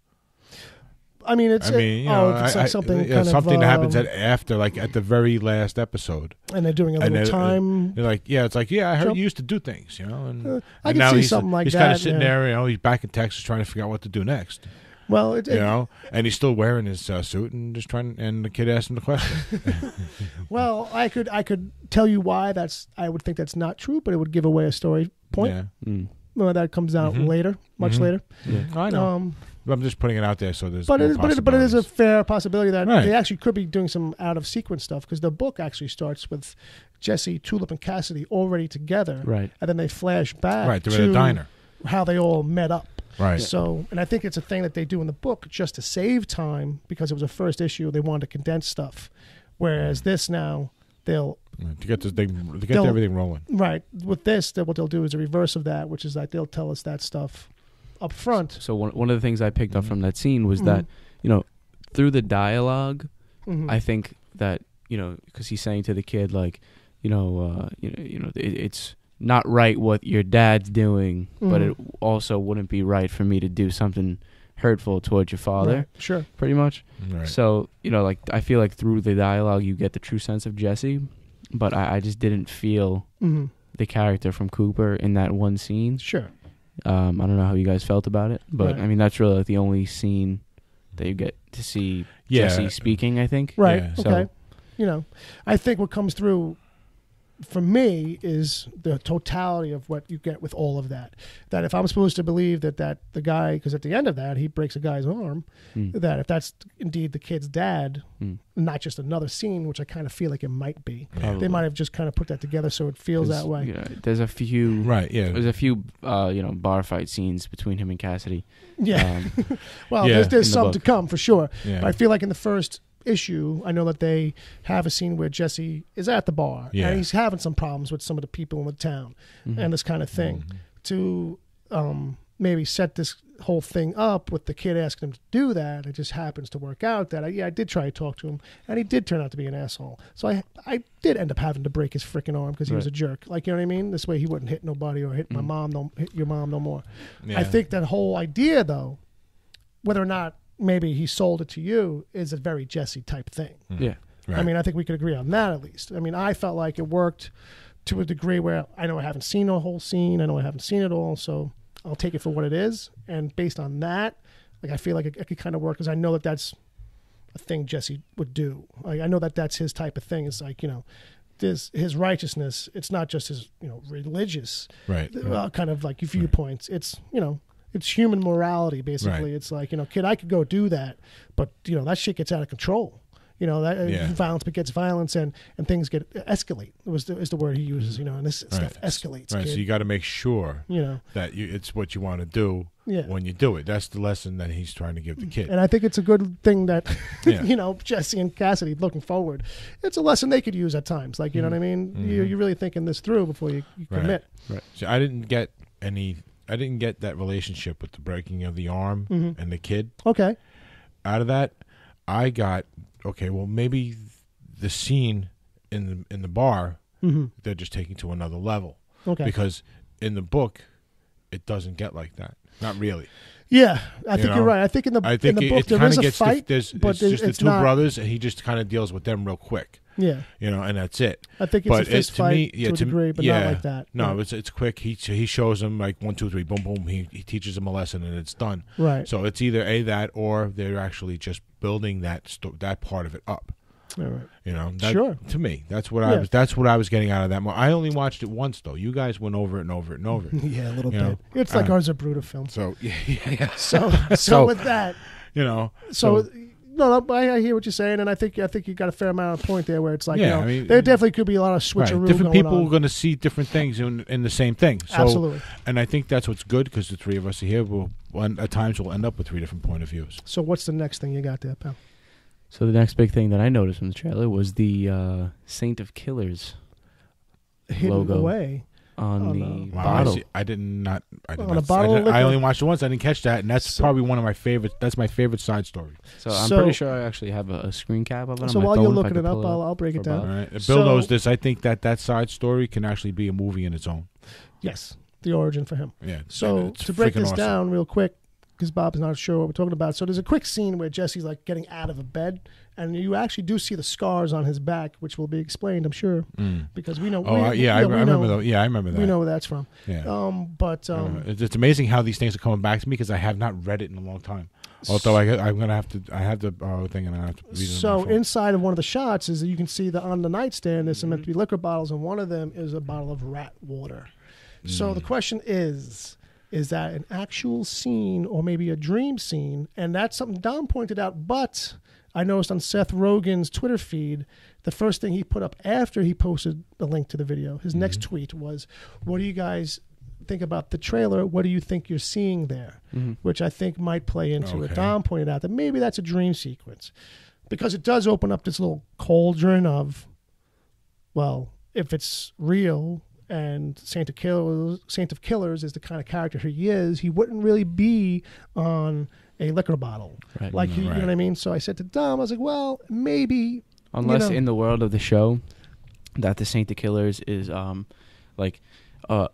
I mean, it's like something kind something of, that happens after, like at the very last episode, and they're doing a little time. They're like, it's like, I heard you used to do things, and I can now see something like he's kind of sitting there, he's back in Texas trying to figure out what to do next. Well, and he's still wearing his suit and just trying. And the kid asked him the question. Well, I could tell you why I would think that's not true, but it would give away a story point. Yeah. Well, that comes out later, much later. Yeah. I know. I'm just putting it out there, so there's. But it is a fair possibility that right. they actually could be doing some out of sequence stuff, because the book actually starts with Jesse, Tulip, and Cassidy already together, right? And then they flash back. Right, they're at a diner. How they all met up. Right. So, and I think it's a thing that they do in the book just to save time, because it was a first issue. They wanted to condense stuff, whereas this now they'll to get everything rolling. Right. With this, what they'll do is a reverse of that, which is that they'll tell us that stuff up front. So one of the things I picked up from that scene was that through the dialogue, I think that because he's saying to the kid like it's not right what your dad's doing, but it also wouldn't be right for me to do something hurtful towards your father. Right. Sure. Pretty much. Right. So, like I feel like through the dialogue you get the true sense of Jesse, but I just didn't feel the character from Cooper in that one scene. Sure. I don't know how you guys felt about it, but right. I mean that's really like the only scene that you get to see Jesse speaking, I think. Right. Yeah. Okay. So, I think what comes through for me is the totality of what you get with all of that. That if I'm supposed to believe that the guy, because at the end of that he breaks a guy's arm, that if that's indeed the kid's dad, not just another scene, which I kind of feel like it might be. Probably. They might have just kind of put that together so it feels that way. There's a few There's a few bar fight scenes between him and Cassidy. Yeah. Well, there's some to come for sure. Yeah. But I feel like in the first issue, I know that they have a scene where Jesse is at the bar and he's having some problems with some of the people in the town and this kind of thing to maybe set this whole thing up with the kid asking him to do that. It just happens to work out that I did try to talk to him and he did turn out to be an asshole. So I did end up having to break his freaking arm because he was a jerk. Like, you know what I mean? This way he wouldn't hit nobody or hit my mom, hit your mom no more. Yeah. I think that whole idea though, whether or not maybe he sold it to you, is a very Jesse type thing. Yeah. Right. I mean, I think we could agree on that at least. I mean, I felt like it worked to a degree where I know I haven't seen the whole scene. I know I haven't seen it all, so I'll take it for what it is. And based on that, like I feel like it could kind of work because I know that that's a thing Jesse would do. Like, I know that that's his type of thing. It's like, his righteousness, it's not just his, religious kind of like viewpoints. It's, it's human morality, basically. Right. It's like, kid, I could go do that, but, that shit gets out of control. Violence begets violence and things escalate is the word he uses, and this stuff escalates. Right, kid. so you got to make sure that it's what you want to do when you do it. That's the lesson that he's trying to give the kid. And I think it's a good thing that, Jesse and Cassidy, looking forward, it's a lesson they could use at times. Like, you know what I mean? You're really thinking this through before you commit. Right. So I didn't get that relationship with the breaking of the arm and the kid. Okay. Out of that, I got well, maybe the scene in the bar they're just taking to another level. Okay. Because in the book, it doesn't get like that. Not really. Yeah, I think you're right. I think in the book there is a fight, but it's just the two brothers, and he just kind of deals with them real quick. Yeah, and that's it. I think it's a fist fight to a degree, but not like that. No, it's quick. He shows him like 1, 2, 3, boom, boom. He teaches him a lesson, and it's done. Right. So it's either that, or they're actually just building that part of it up. All right. Sure. To me, that's what I was getting out of that. I only watched it once though. You guys went over it and over it and over it. Yeah, a little bit. It's like ours a Bruta film. So yeah. So with that, So no, I hear what you're saying, and I think you got a fair amount of point there where it's like, there definitely could be a lot of switcheroo. Different people on. are going to see different things in the same thing. So, absolutely. And I think that's what's good because the three of us are here. At times we'll end up with 3 different point of views. So what's the next thing you got there, pal? So the next big thing that I noticed from the trailer was the Saint of Killers hidden logo away on the bottle. I only watched it once. I didn't catch that, and that's probably one of my favorites. That's my favorite side story. So I'm pretty sure I actually have a screen cap of it. So on my while phone, you're looking it up, I'll break it down. All right. Bill knows this. I think that side story can actually be a movie in its own. Yes, the origin for him. Yeah. So to break this down real quick, because Bob's not sure what we're talking about. So there's a quick scene where Jesse's like getting out of a bed, and you actually do see the scars on his back, which will be explained, I'm sure, because we know. I remember that. Yeah, I remember that. We know where that's from. Yeah. It's amazing how these things are coming back to me because I have not read it in a long time. Although I'm gonna have to, I have the thing and I have to read it. So inside of one of the shots is that you can see that on the nightstand there's some empty liquor bottles, and one of them is a bottle of rat water. So the question is that an actual scene or maybe a dream scene? And that's something Dom pointed out. But I noticed on Seth Rogen's Twitter feed, the first thing he put up after he posted the link to the video, his next tweet was, "What do you guys think about the trailer? What do you think you're seeing there?" Which I think might play into it. Dom pointed out that maybe that's a dream sequence because it does open up this little cauldron of, well, if it's real and Saint of Killers is the kind of character he is, he wouldn't really be on a liquor bottle. Right. Like, you know what I mean? So I said to Dom, I was like, well, maybe. Unless in the world of the show that the Saint of Killers is like a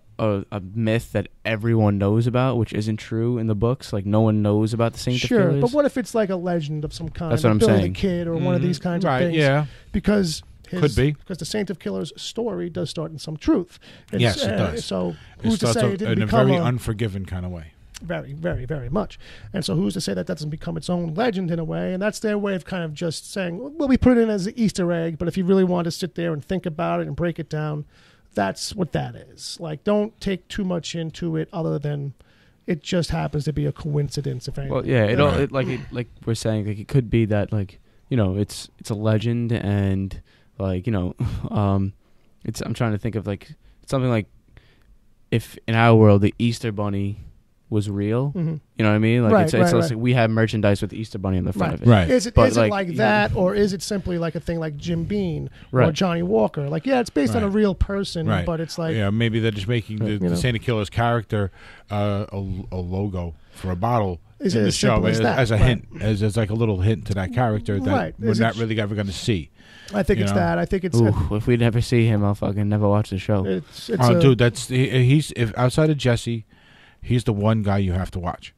myth that everyone knows about, which isn't true in the books. Like, no one knows about the Saint of Killers. Sure, but what if it's like a legend of some kind? That's what I'm Billy saying. the Kid or one of these kinds of things. Yeah. Because could be. Because the Saint of Killers story does start in some truth. Yes, it does. So who's to starts say it didn't in a become very unforgiven kind of way. Very, very, very much. And so who's to say that doesn't become its own legend in a way? And that's their way of kind of just saying, well, we put it in as an Easter egg, but if you really want to sit there and think about it and break it down, that's what that is. Like, don't take too much into it other than it just happens to be a coincidence, if anything. Well, yeah, like we're saying, like, it could be that, like, you know, it's a legend, and like, you know, I'm trying to think of like something like if in our world the Easter Bunny was real, you know what I mean? Like, it's like we have merchandise with the Easter Bunny on the front of it. Right. Is it like that, or is it simply like a thing like Jim Beam or Johnny Walker? Like, yeah, it's based on a real person, but it's like, yeah, maybe they're just making the Saint of Killers character a logo for a bottle in the show as a hint, as like a little hint to that character that we're not really ever going to see. I think it's that. I think it's. If we never see him, I'll fucking never watch the show. Dude, he's outside of Jesse, he's the one guy you have to watch.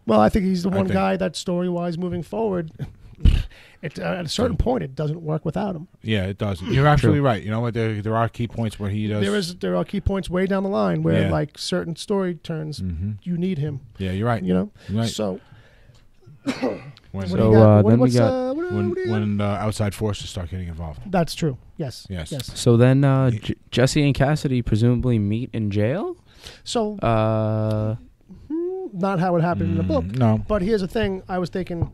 Well, I think he's the one guy that story-wise moving forward, at a certain point, it doesn't work without him. Yeah, it doesn't. You're absolutely right. You know what? There are key points where he does. There are key points way down the line where like certain story turns, you need him. Yeah, you're right. You know, you're right. So. When outside forces start getting involved. That's true. Yes. So then Jesse and Cassidy presumably meet in jail? So not how it happened in the book. No. But here's the thing. I was thinking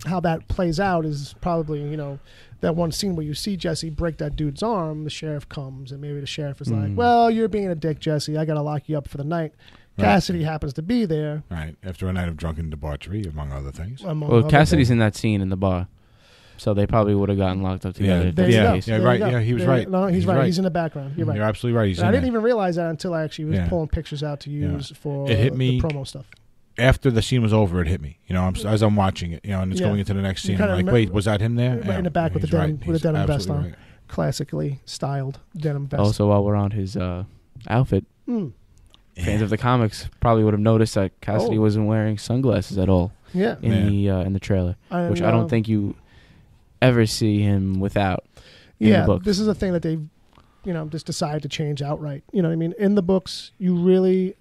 how that plays out is probably, you know, that one scene where you see Jesse break that dude's arm, the sheriff comes, and maybe the sheriff is like, well, you're being a dick, Jesse. I got to lock you up for the night. Cassidy happens to be there. Right, after a night of drunken debauchery, among other things. Cassidy's in that scene in the bar, so they probably would have gotten locked up together. Yeah, he was right. No, he's right. He's in the background. You're right. You're absolutely right. I didn't even realize that until I actually was pulling pictures out to use for it hit me the promo stuff. After the scene was over, it hit me. You know, as I'm watching it, you know, and it's going into the next scene. I'm like, wait, was that him there? Right in the back with the denim vest on. Right. Classically styled denim vest. Also, while we're on his outfit, fans of the comics probably would have noticed that Cassidy wasn't wearing sunglasses at all. Yeah. In the trailer, which I don't think you ever see him without. In the books. This is a thing that they've, you know, just decided to change outright. You know what I mean? In the books, you really.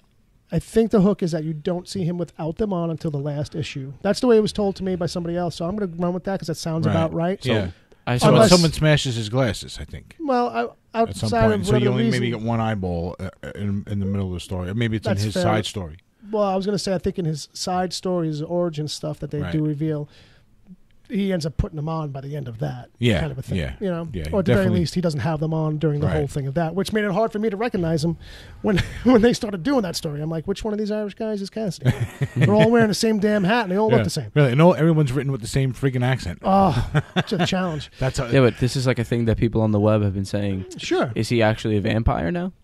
I think the hook is that you don't see him without them on until the last issue. That's the way it was told to me by somebody else. So I'm going to run with that because that sounds about right. So, yeah. Unless someone smashes his glasses, I think. Well, outside at some point, of so you only reason, maybe get one eyeball in the middle of the story. Or maybe it's in his side story. Well, I was going to say, I think in his side story, his origin stuff that they do reveal, he ends up putting them on by the end of that kind of a thing. Yeah. You know? Yeah, or at the very least, he doesn't have them on during the whole thing of that, which made it hard for me to recognize him when they started doing that story. I'm like, which one of these Irish guys is Cassidy? They're all wearing the same damn hat, and they all look the same. Really, and everyone's written with the same freaking accent. Oh, it's a challenge. But this is like a thing that people on the web have been saying. Sure. Is he actually a vampire now?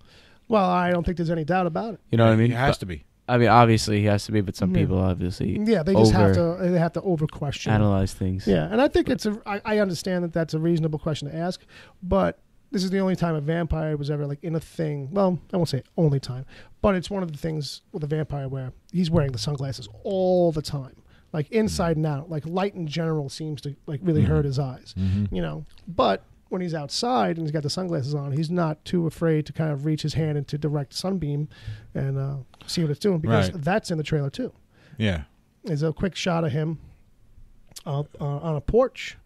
Well, I don't think there's any doubt about it. You know what I mean? He has to be. I mean, obviously he has to be, but some people obviously they just have to over question, analyze things. Yeah, and I think I understand that that's a reasonable question to ask, but this is the only time a vampire was ever like in a thing. Well, I won't say only time, but it's one of the things with a vampire where he's wearing the sunglasses all the time, like inside and out. Like light in general seems to like really hurt his eyes, you know. But when he's outside and he's got the sunglasses on, he's not too afraid to kind of reach his hand into direct sunbeam and see what it's doing, because that's in the trailer too. Yeah, there's a quick shot of him on a porch.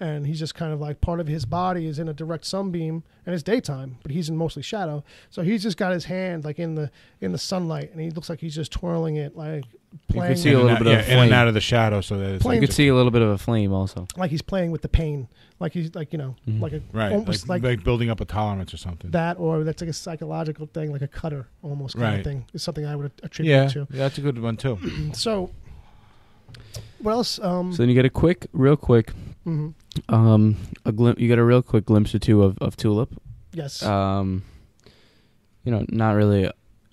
And he's just kind of like part of his body is in a direct sunbeam, and it's daytime, but he's in mostly shadow. So he's just got his hand like in the sunlight, and he looks like he's just twirling it, like playing. You could see a little bit of in and out of the shadow, so that it's you could see a little bit of a flame also. Like he's playing with the pain, like he's like like a almost like building up a tolerance or something. That, or that's like a psychological thing, like a cutter almost kind of thing. Is something I would attribute to. Yeah, that's a good one too. So what else? So then you get a real quick. You get a real quick glimpse or two of Tulip. Yes. Not really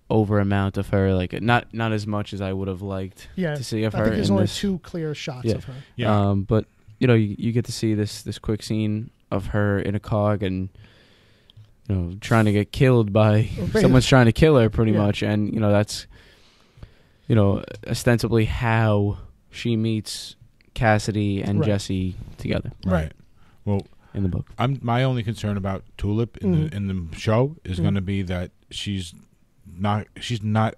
over amount of her, like not as much as I would have liked to see of her. I think there's in only this. 2 clear shots of her. Yeah. But you get to see this quick scene of her in a cog and trying to get killed by someone's trying to kill her pretty much, and that's ostensibly how she meets Cassidy and Jesse together. Right. Well, in the book, my only concern about Tulip in the show is going to be that she's not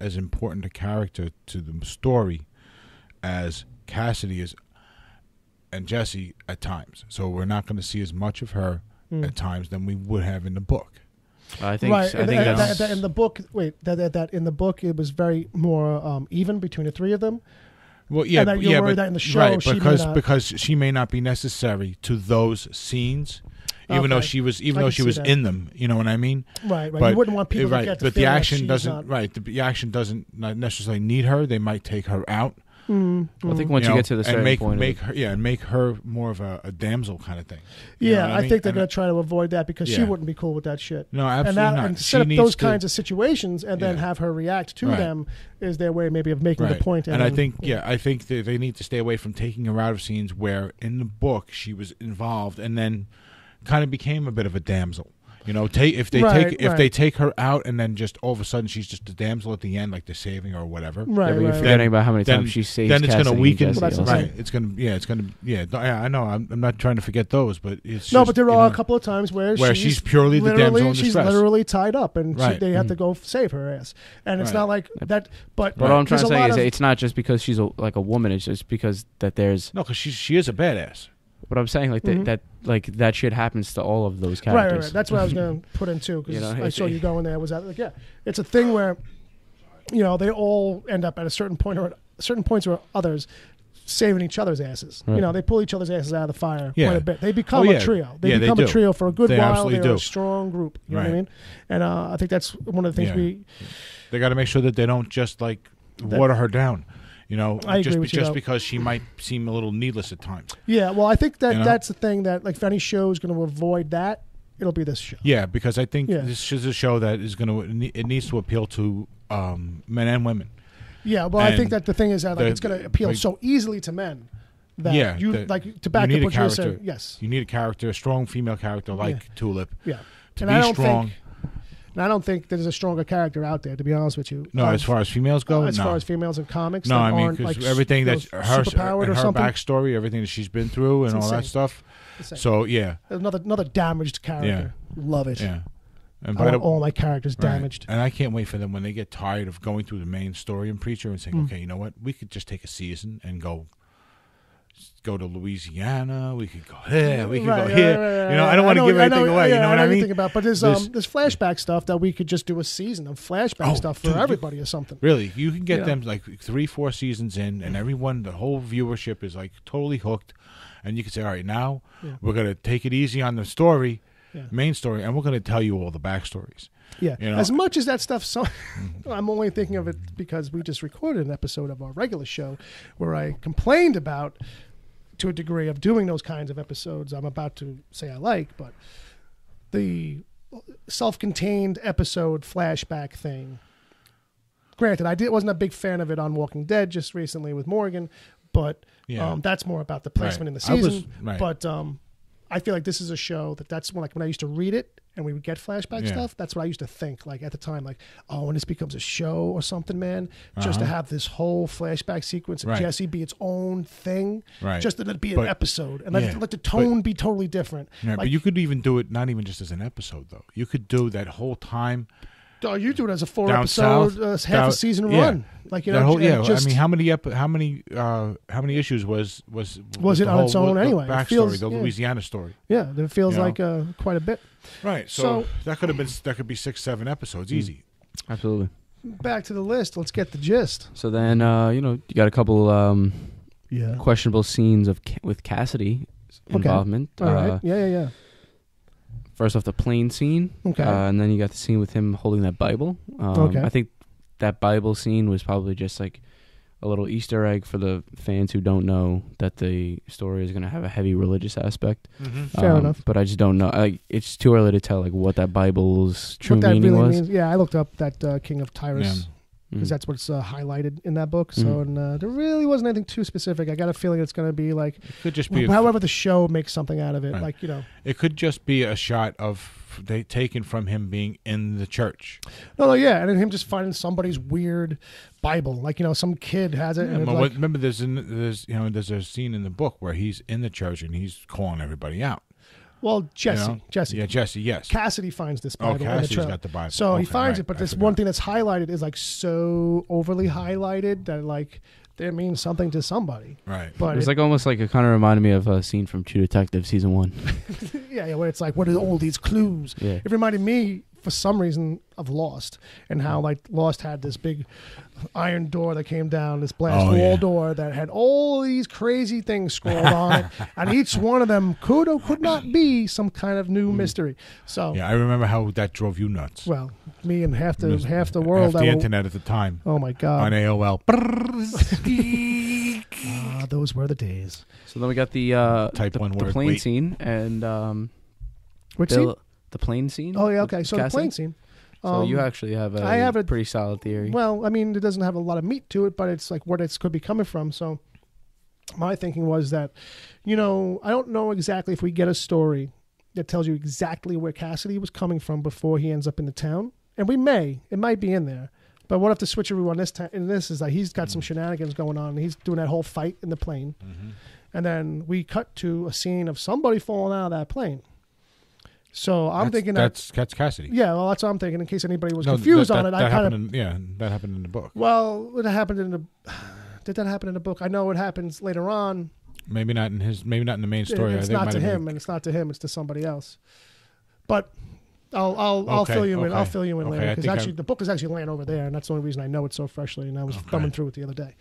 as important a character to the story as Cassidy is and Jesse at times. So we're not going to see as much of her at times than we would have in the book. I think that in the book. Wait, that in the book it was very more even between the 3 of them. Well, yeah, and you're worried that in the show, because she may not be necessary to those scenes, even though she was in them. You know what I mean? Right. But, you wouldn't want people to get the but the action doesn't. The action doesn't necessarily need her. They might take her out. Well, I think once you get to the certain point, make her more of a damsel kind of thing. I think they're going to try to avoid that because she wouldn't be cool with that shit. No, absolutely not. And set up those kinds of situations and then have her react to them is their way maybe of making the point. And I think they need to stay away from taking her out of scenes where in the book she was involved and then kind of became a bit of a damsel. If they take her out and then just all of a sudden she's just a damsel at the end, like they're saving her or whatever. Right. You're forgetting about how many times she saves. Then it's going to weaken. Right. It's going to. I know. I'm not trying to forget those, but it's but there are a couple of times where she's purely the damsel in distress. She's literally tied up, and they have to go save her ass. And it's not like that. But all I'm trying to say is it's not just because she's like a woman. It's just because that there's because she is a badass. What I'm saying, that shit happens to all of those characters. Right. That's what I was going to put in too, because I saw you going there. Was that it's a thing where, they all end up at certain points or others saving each other's asses. Right. They pull each other's asses out of the fire quite a bit. They become a trio. They become a trio for a good while. They're do. a strong group. You know what I mean? And I think that's one of the things they got to make sure that they don't just water her down. I agree with you, because she might seem a little needless at times. Yeah, well, I think that's the thing that, if any show is going to avoid that, it'll be this show. Yeah, because I think this is a show that is it needs to appeal to men and women. Yeah, well, I think that the thing is that it's going to appeal so easily to men that to back up what you're saying. Yes, you need a character, a strong female character like Tulip. Yeah, to be strong. And I don't think there's a stronger character out there, to be honest with you. No, as far as females go, as far as females in comics, no, I mean, because everything that her backstory, everything that she's been through, and all that stuff. So another damaged character. Love it. Yeah, and I want all my characters damaged. And I can't wait for them when they get tired of going through the main story in Preacher and saying, okay, you know what, we could just take a season and go to Louisiana. We could go here. We could go here. I don't want to give anything away. You know what I mean? But there's flashback stuff that we could just do a season of flashback stuff for everybody or something. Really, you can get them 3-4 seasons in, and everyone, the whole viewership is totally hooked, and you can say, all right, now we're gonna take it easy on the story, main story, and we're gonna tell you all the backstories. Yeah, as much as that stuff. I'm only thinking of it because we just recorded an episode of our regular show where I complained about, to a degree, of doing those kinds of episodes. I'm about to say I like, but the self-contained episode flashback thing. Granted, wasn't a big fan of it on Walking Dead just recently with Morgan, but that's more about the placement in the season. But I feel like this is a show that's when I used to read it and we would get flashback stuff. That's what I used to think like at the time, like, oh, when this becomes a show or something, man, just to have this whole flashback sequence of Jesse be its own thing, just to be an episode and let the tone be totally different. Yeah, like, but you could even do it not even just as an episode though. You could do that whole time. Oh, you do it as a 4-episode, half a season run, like whole, I mean, how many issues was it on its own anyway? Backstory, the Louisiana story. Yeah, it feels like quite a bit. Right, so that could be 6-7 episodes, easy. Absolutely. Back to the list. Let's get the gist. So then, you got a couple questionable scenes with Cassidy involvement. All right. Yeah. First off, the plane scene. Okay. And then you got the scene with him holding that Bible. I think that Bible scene was probably just like a little Easter egg for the fans who don't know that the story is going to have a heavy religious aspect. Fair enough. But I just don't know. It's too early to tell like what that Bible's true meaning was. Means. Yeah, I looked up that King of Tyrus. Because that's what's highlighted in that book. So and, there really wasn't anything too specific. I got a feeling it's going to be like, it could just be however the show makes something out of it. Like, it could just be a shot of taken from him being in the church. No, yeah, and then him just finding somebody's weird Bible, like some kid has it. And remember, there's a scene in the book where he's in the church and he's calling everybody out. Well, Jesse. Yeah, Jesse, yes. Cassidy finds this Bible. Cassidy's got the Bible. So he finds it, but this one thing that's highlighted is like so overly highlighted that like it means something to somebody. Right. But it was like almost like it kind of reminded me of a scene from True Detective season 1. yeah, where it's like, what are all these clues? Yeah. It reminded me, for some reason, of Lost and how like Lost had this big iron door that came down, this blast wall door that had all these crazy things scrolled on it, and each one of them could or could not be some kind of new mystery. So yeah, I remember how that drove you nuts. Well, me and half the world, half the internet at the time. Oh my God, on AOL. Those were the days. So then we got the the plane scene and which scene? The plane scene. Oh yeah, okay. So the plane scene. So you actually have a pretty solid theory. Well, I mean, it doesn't have a lot of meat to it, but it's like what it could be coming from. So my thinking was that, I don't know exactly if we get a story that tells you exactly where Cassidy was coming from before he ends up in the town, and it might be in there. But what if the switcheroo on this in this is like he's got some shenanigans going on, and he's doing that whole fight in the plane, and then we cut to a scene of somebody falling out of that plane. So I'm thinking that's Cassidy. Yeah, well, that's what I'm thinking. In case anybody was confused on it, that happened in the book. Well, did that happen in the book? I know it happens later on. Maybe not in the main story. It's not to him, and it's not to him. It's to somebody else. But I'll fill you in. I'll fill you in later because actually the book is actually laying over there, and that's the only reason I know it so freshly. And I was thumbing through it the other day.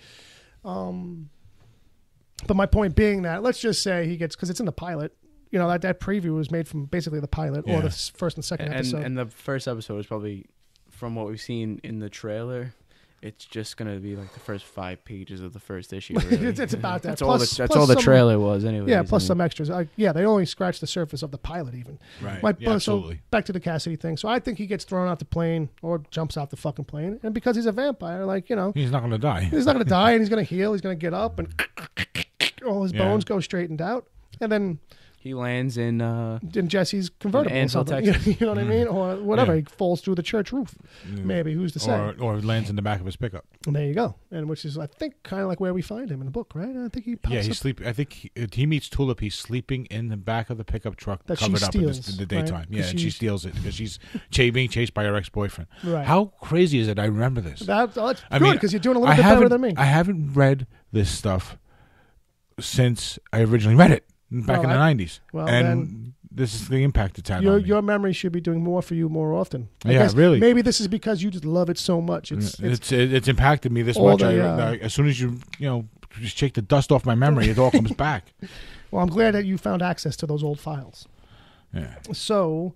But my point being that let's just say he gets because it's in the pilot. That preview was made from basically the pilot or the first and second episode. And the first episode is probably, from what we've seen in the trailer, it's just going to be like the first 5 pages of the first issue. Really. it's about that. That's all the trailer was anyway. Yeah, plus some extras. They only scratched the surface of the pilot even. Right. Absolutely. So back to the Cassidy thing. So I think he gets thrown out the plane or jumps out the fucking plane. And because he's a vampire, he's not going to die. He's not going to die and he's going to heal. He's going to get up and all his bones go straightened out. And then he lands in Jesse's convertible. Ansel, Texas. You know what I mean? Or whatever. Yeah. He falls through the church roof. Maybe. Who's to say? Or lands in the back of his pickup. And there you go. And which is, I think, kind of like where we find him in the book, right? I think he pops he's sleeping. I think he meets Tulip. He's sleeping in the back of the pickup truck that covered up in the daytime. Right? Yeah, and she steals it because she's being chased by her ex-boyfriend. Right. How crazy is it? I remember this. That's good because you're doing a little bit better than me. I haven't read this stuff since I originally read it. Back in the 90s. Well, and this is the impact it's had on me. Your memory should be doing more for you more often. I guess really. Maybe this is because you just love it so much. It's impacted me this much. As soon as you just shake the dust off my memory, it all comes back. Well, I'm glad that you found access to those old files. Yeah. So,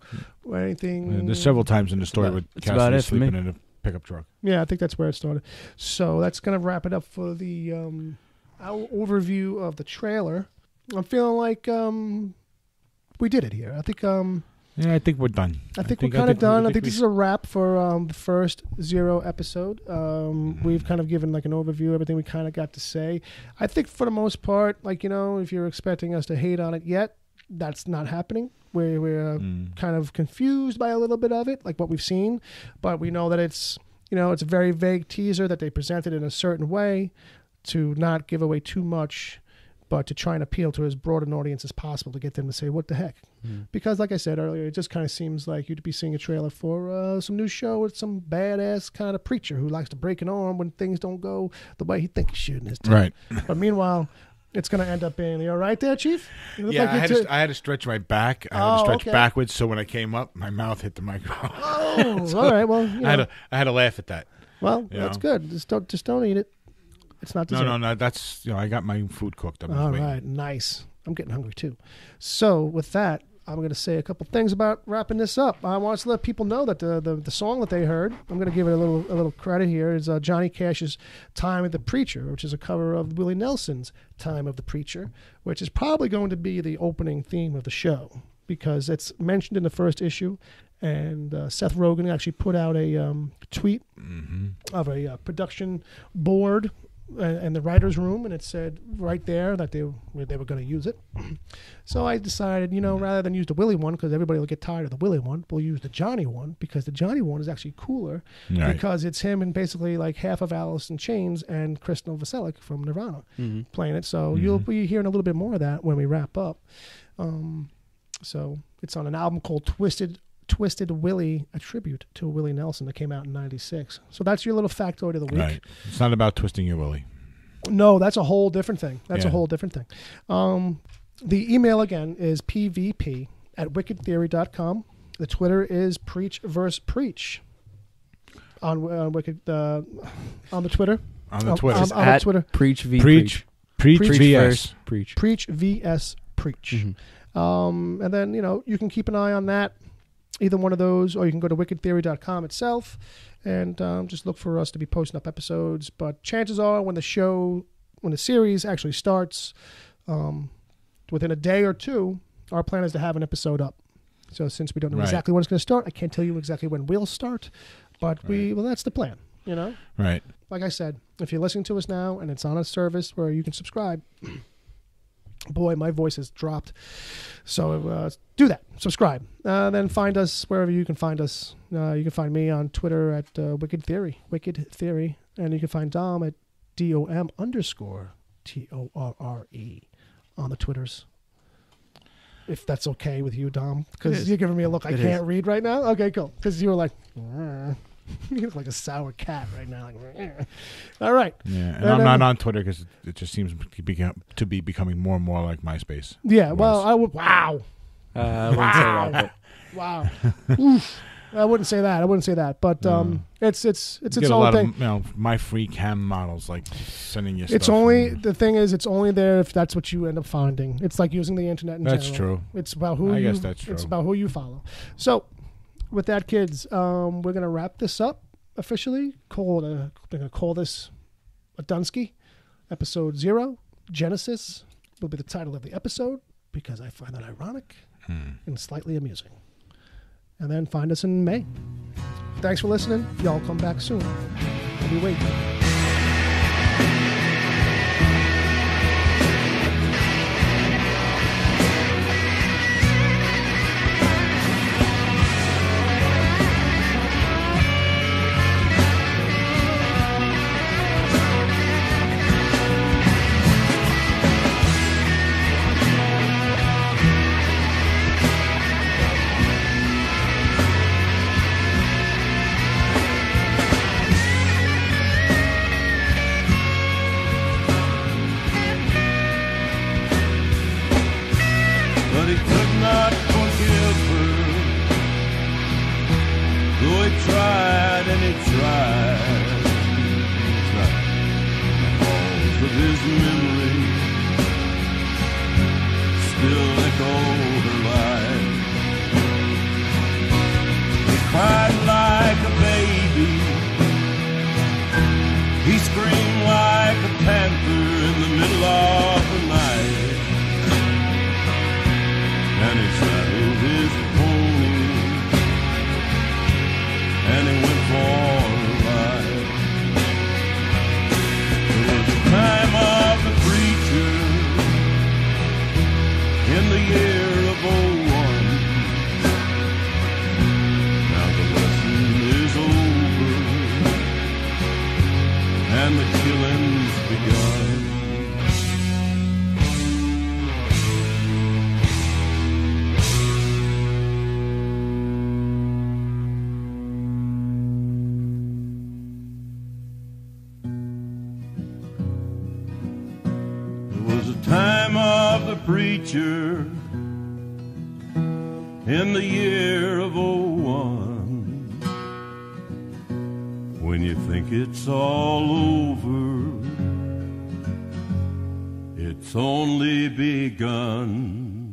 anything... There's several times in the story with Cassidy sleeping in a pickup truck. Yeah, I think that's where it started. So, that's going to wrap it up for the our overview of the trailer. I'm feeling like we did it here. I think. I think we're done. I think we're kind of done. I think this is a wrap for the first 0 episode. We've kind of given like an overview of everything we kind of got to say. I think for the most part, if you're expecting us to hate on it yet, that's not happening. We're kind of confused by a little bit of it, like what we've seen, but we know that it's a very vague teaser that they presented in a certain way to not give away too much, but to try and appeal to as broad an audience as possible to get them to say, what the heck? Because like I said earlier, it just kind of seems like you'd be seeing a trailer for some new show with some badass kind of preacher who likes to break an arm when things don't go the way he thinks it should in his time. Right. But meanwhile, it's going to end up being, you all right there, Chief? Yeah, like I had to stretch my back. I had to stretch backwards, so when I came up, my mouth hit the microphone. Oh, all right. Well, I had to laugh at that. Well, that's good. Just don't eat it. It's not dessert. No. That's I got my food cooked. All right, nice. I'm getting hungry too. So with that, I'm going to say a couple things about wrapping this up. I want to let people know that the song that they heard, I'm going to give it a little credit here, is Johnny Cash's "Time of the Preacher," which is a cover of Willie Nelson's "Time of the Preacher," which is probably going to be the opening theme of the show because it's mentioned in the first issue. And Seth Rogen actually put out a tweet of a production board in the writer's room, and it said right there that they were going to use it. So I decided, rather than use the Willie one, because everybody will get tired of the Willie one, we'll use the Johnny one, because the Johnny one is actually cooler, because it's him and basically like half of Alice in Chains and Chris Novoselic from Nirvana playing it. So you'll be hearing a little bit more of that when we wrap up. So it's on an album called Twisted Willie, a tribute to Willie Nelson that came out in '96. So that's your little factoid of the week. Right. It's not about twisting your Willie. No, that's a whole different thing. The email again is pvp@wickedtheory.com. The Twitter is Preach vs. Preach. On the Twitter. On the Twitter. On the Twitter. Preach v. Preach. Preach vs. Preach. Preach vs. Preach. And then, you can keep an eye on that. Either one of those, or you can go to wickedtheory.com itself and just look for us to be posting up episodes. But chances are when the series actually starts, within a day or two, our plan is to have an episode up. So since we don't know exactly when it's going to start, I can't tell you exactly when we'll start. But that's the plan, Right. Like I said, if you're listening to us now and it's on a service where you can subscribe, boy, my voice has dropped. So do that. Subscribe. Then find us wherever you can find us. You can find me on Twitter at Wicked Theory. And you can find Dom at DOM_TORRE on the Twitters. If that's okay with you, Dom. Because you're giving me a look I can't read right now. Okay, cool. Because you were like... You look like a sour cat right now. All right. Yeah, and I'm not on Twitter because it just seems to be becoming more and more like MySpace. Yeah, well, I would... Wow. I wouldn't say that. Wow. Oof. I wouldn't say that. But it's its own thing. My free cam models like sending you it's stuff. The thing is, it's only there if that's what you end up finding. It's like using the internet in general. That's true. It's about who It's about who you follow. So... with that, kids, we're going to wrap this up officially. We're going to call this a Dunsky. Episode 0, Genesis, will be the title of the episode because I find that ironic and slightly amusing. And then find us in May. Thanks for listening. Y'all come back soon. I'll be waiting. In the year and the killing's begun. There was a time of the preacher in the year of '01, when you think it's all over, it's only begun.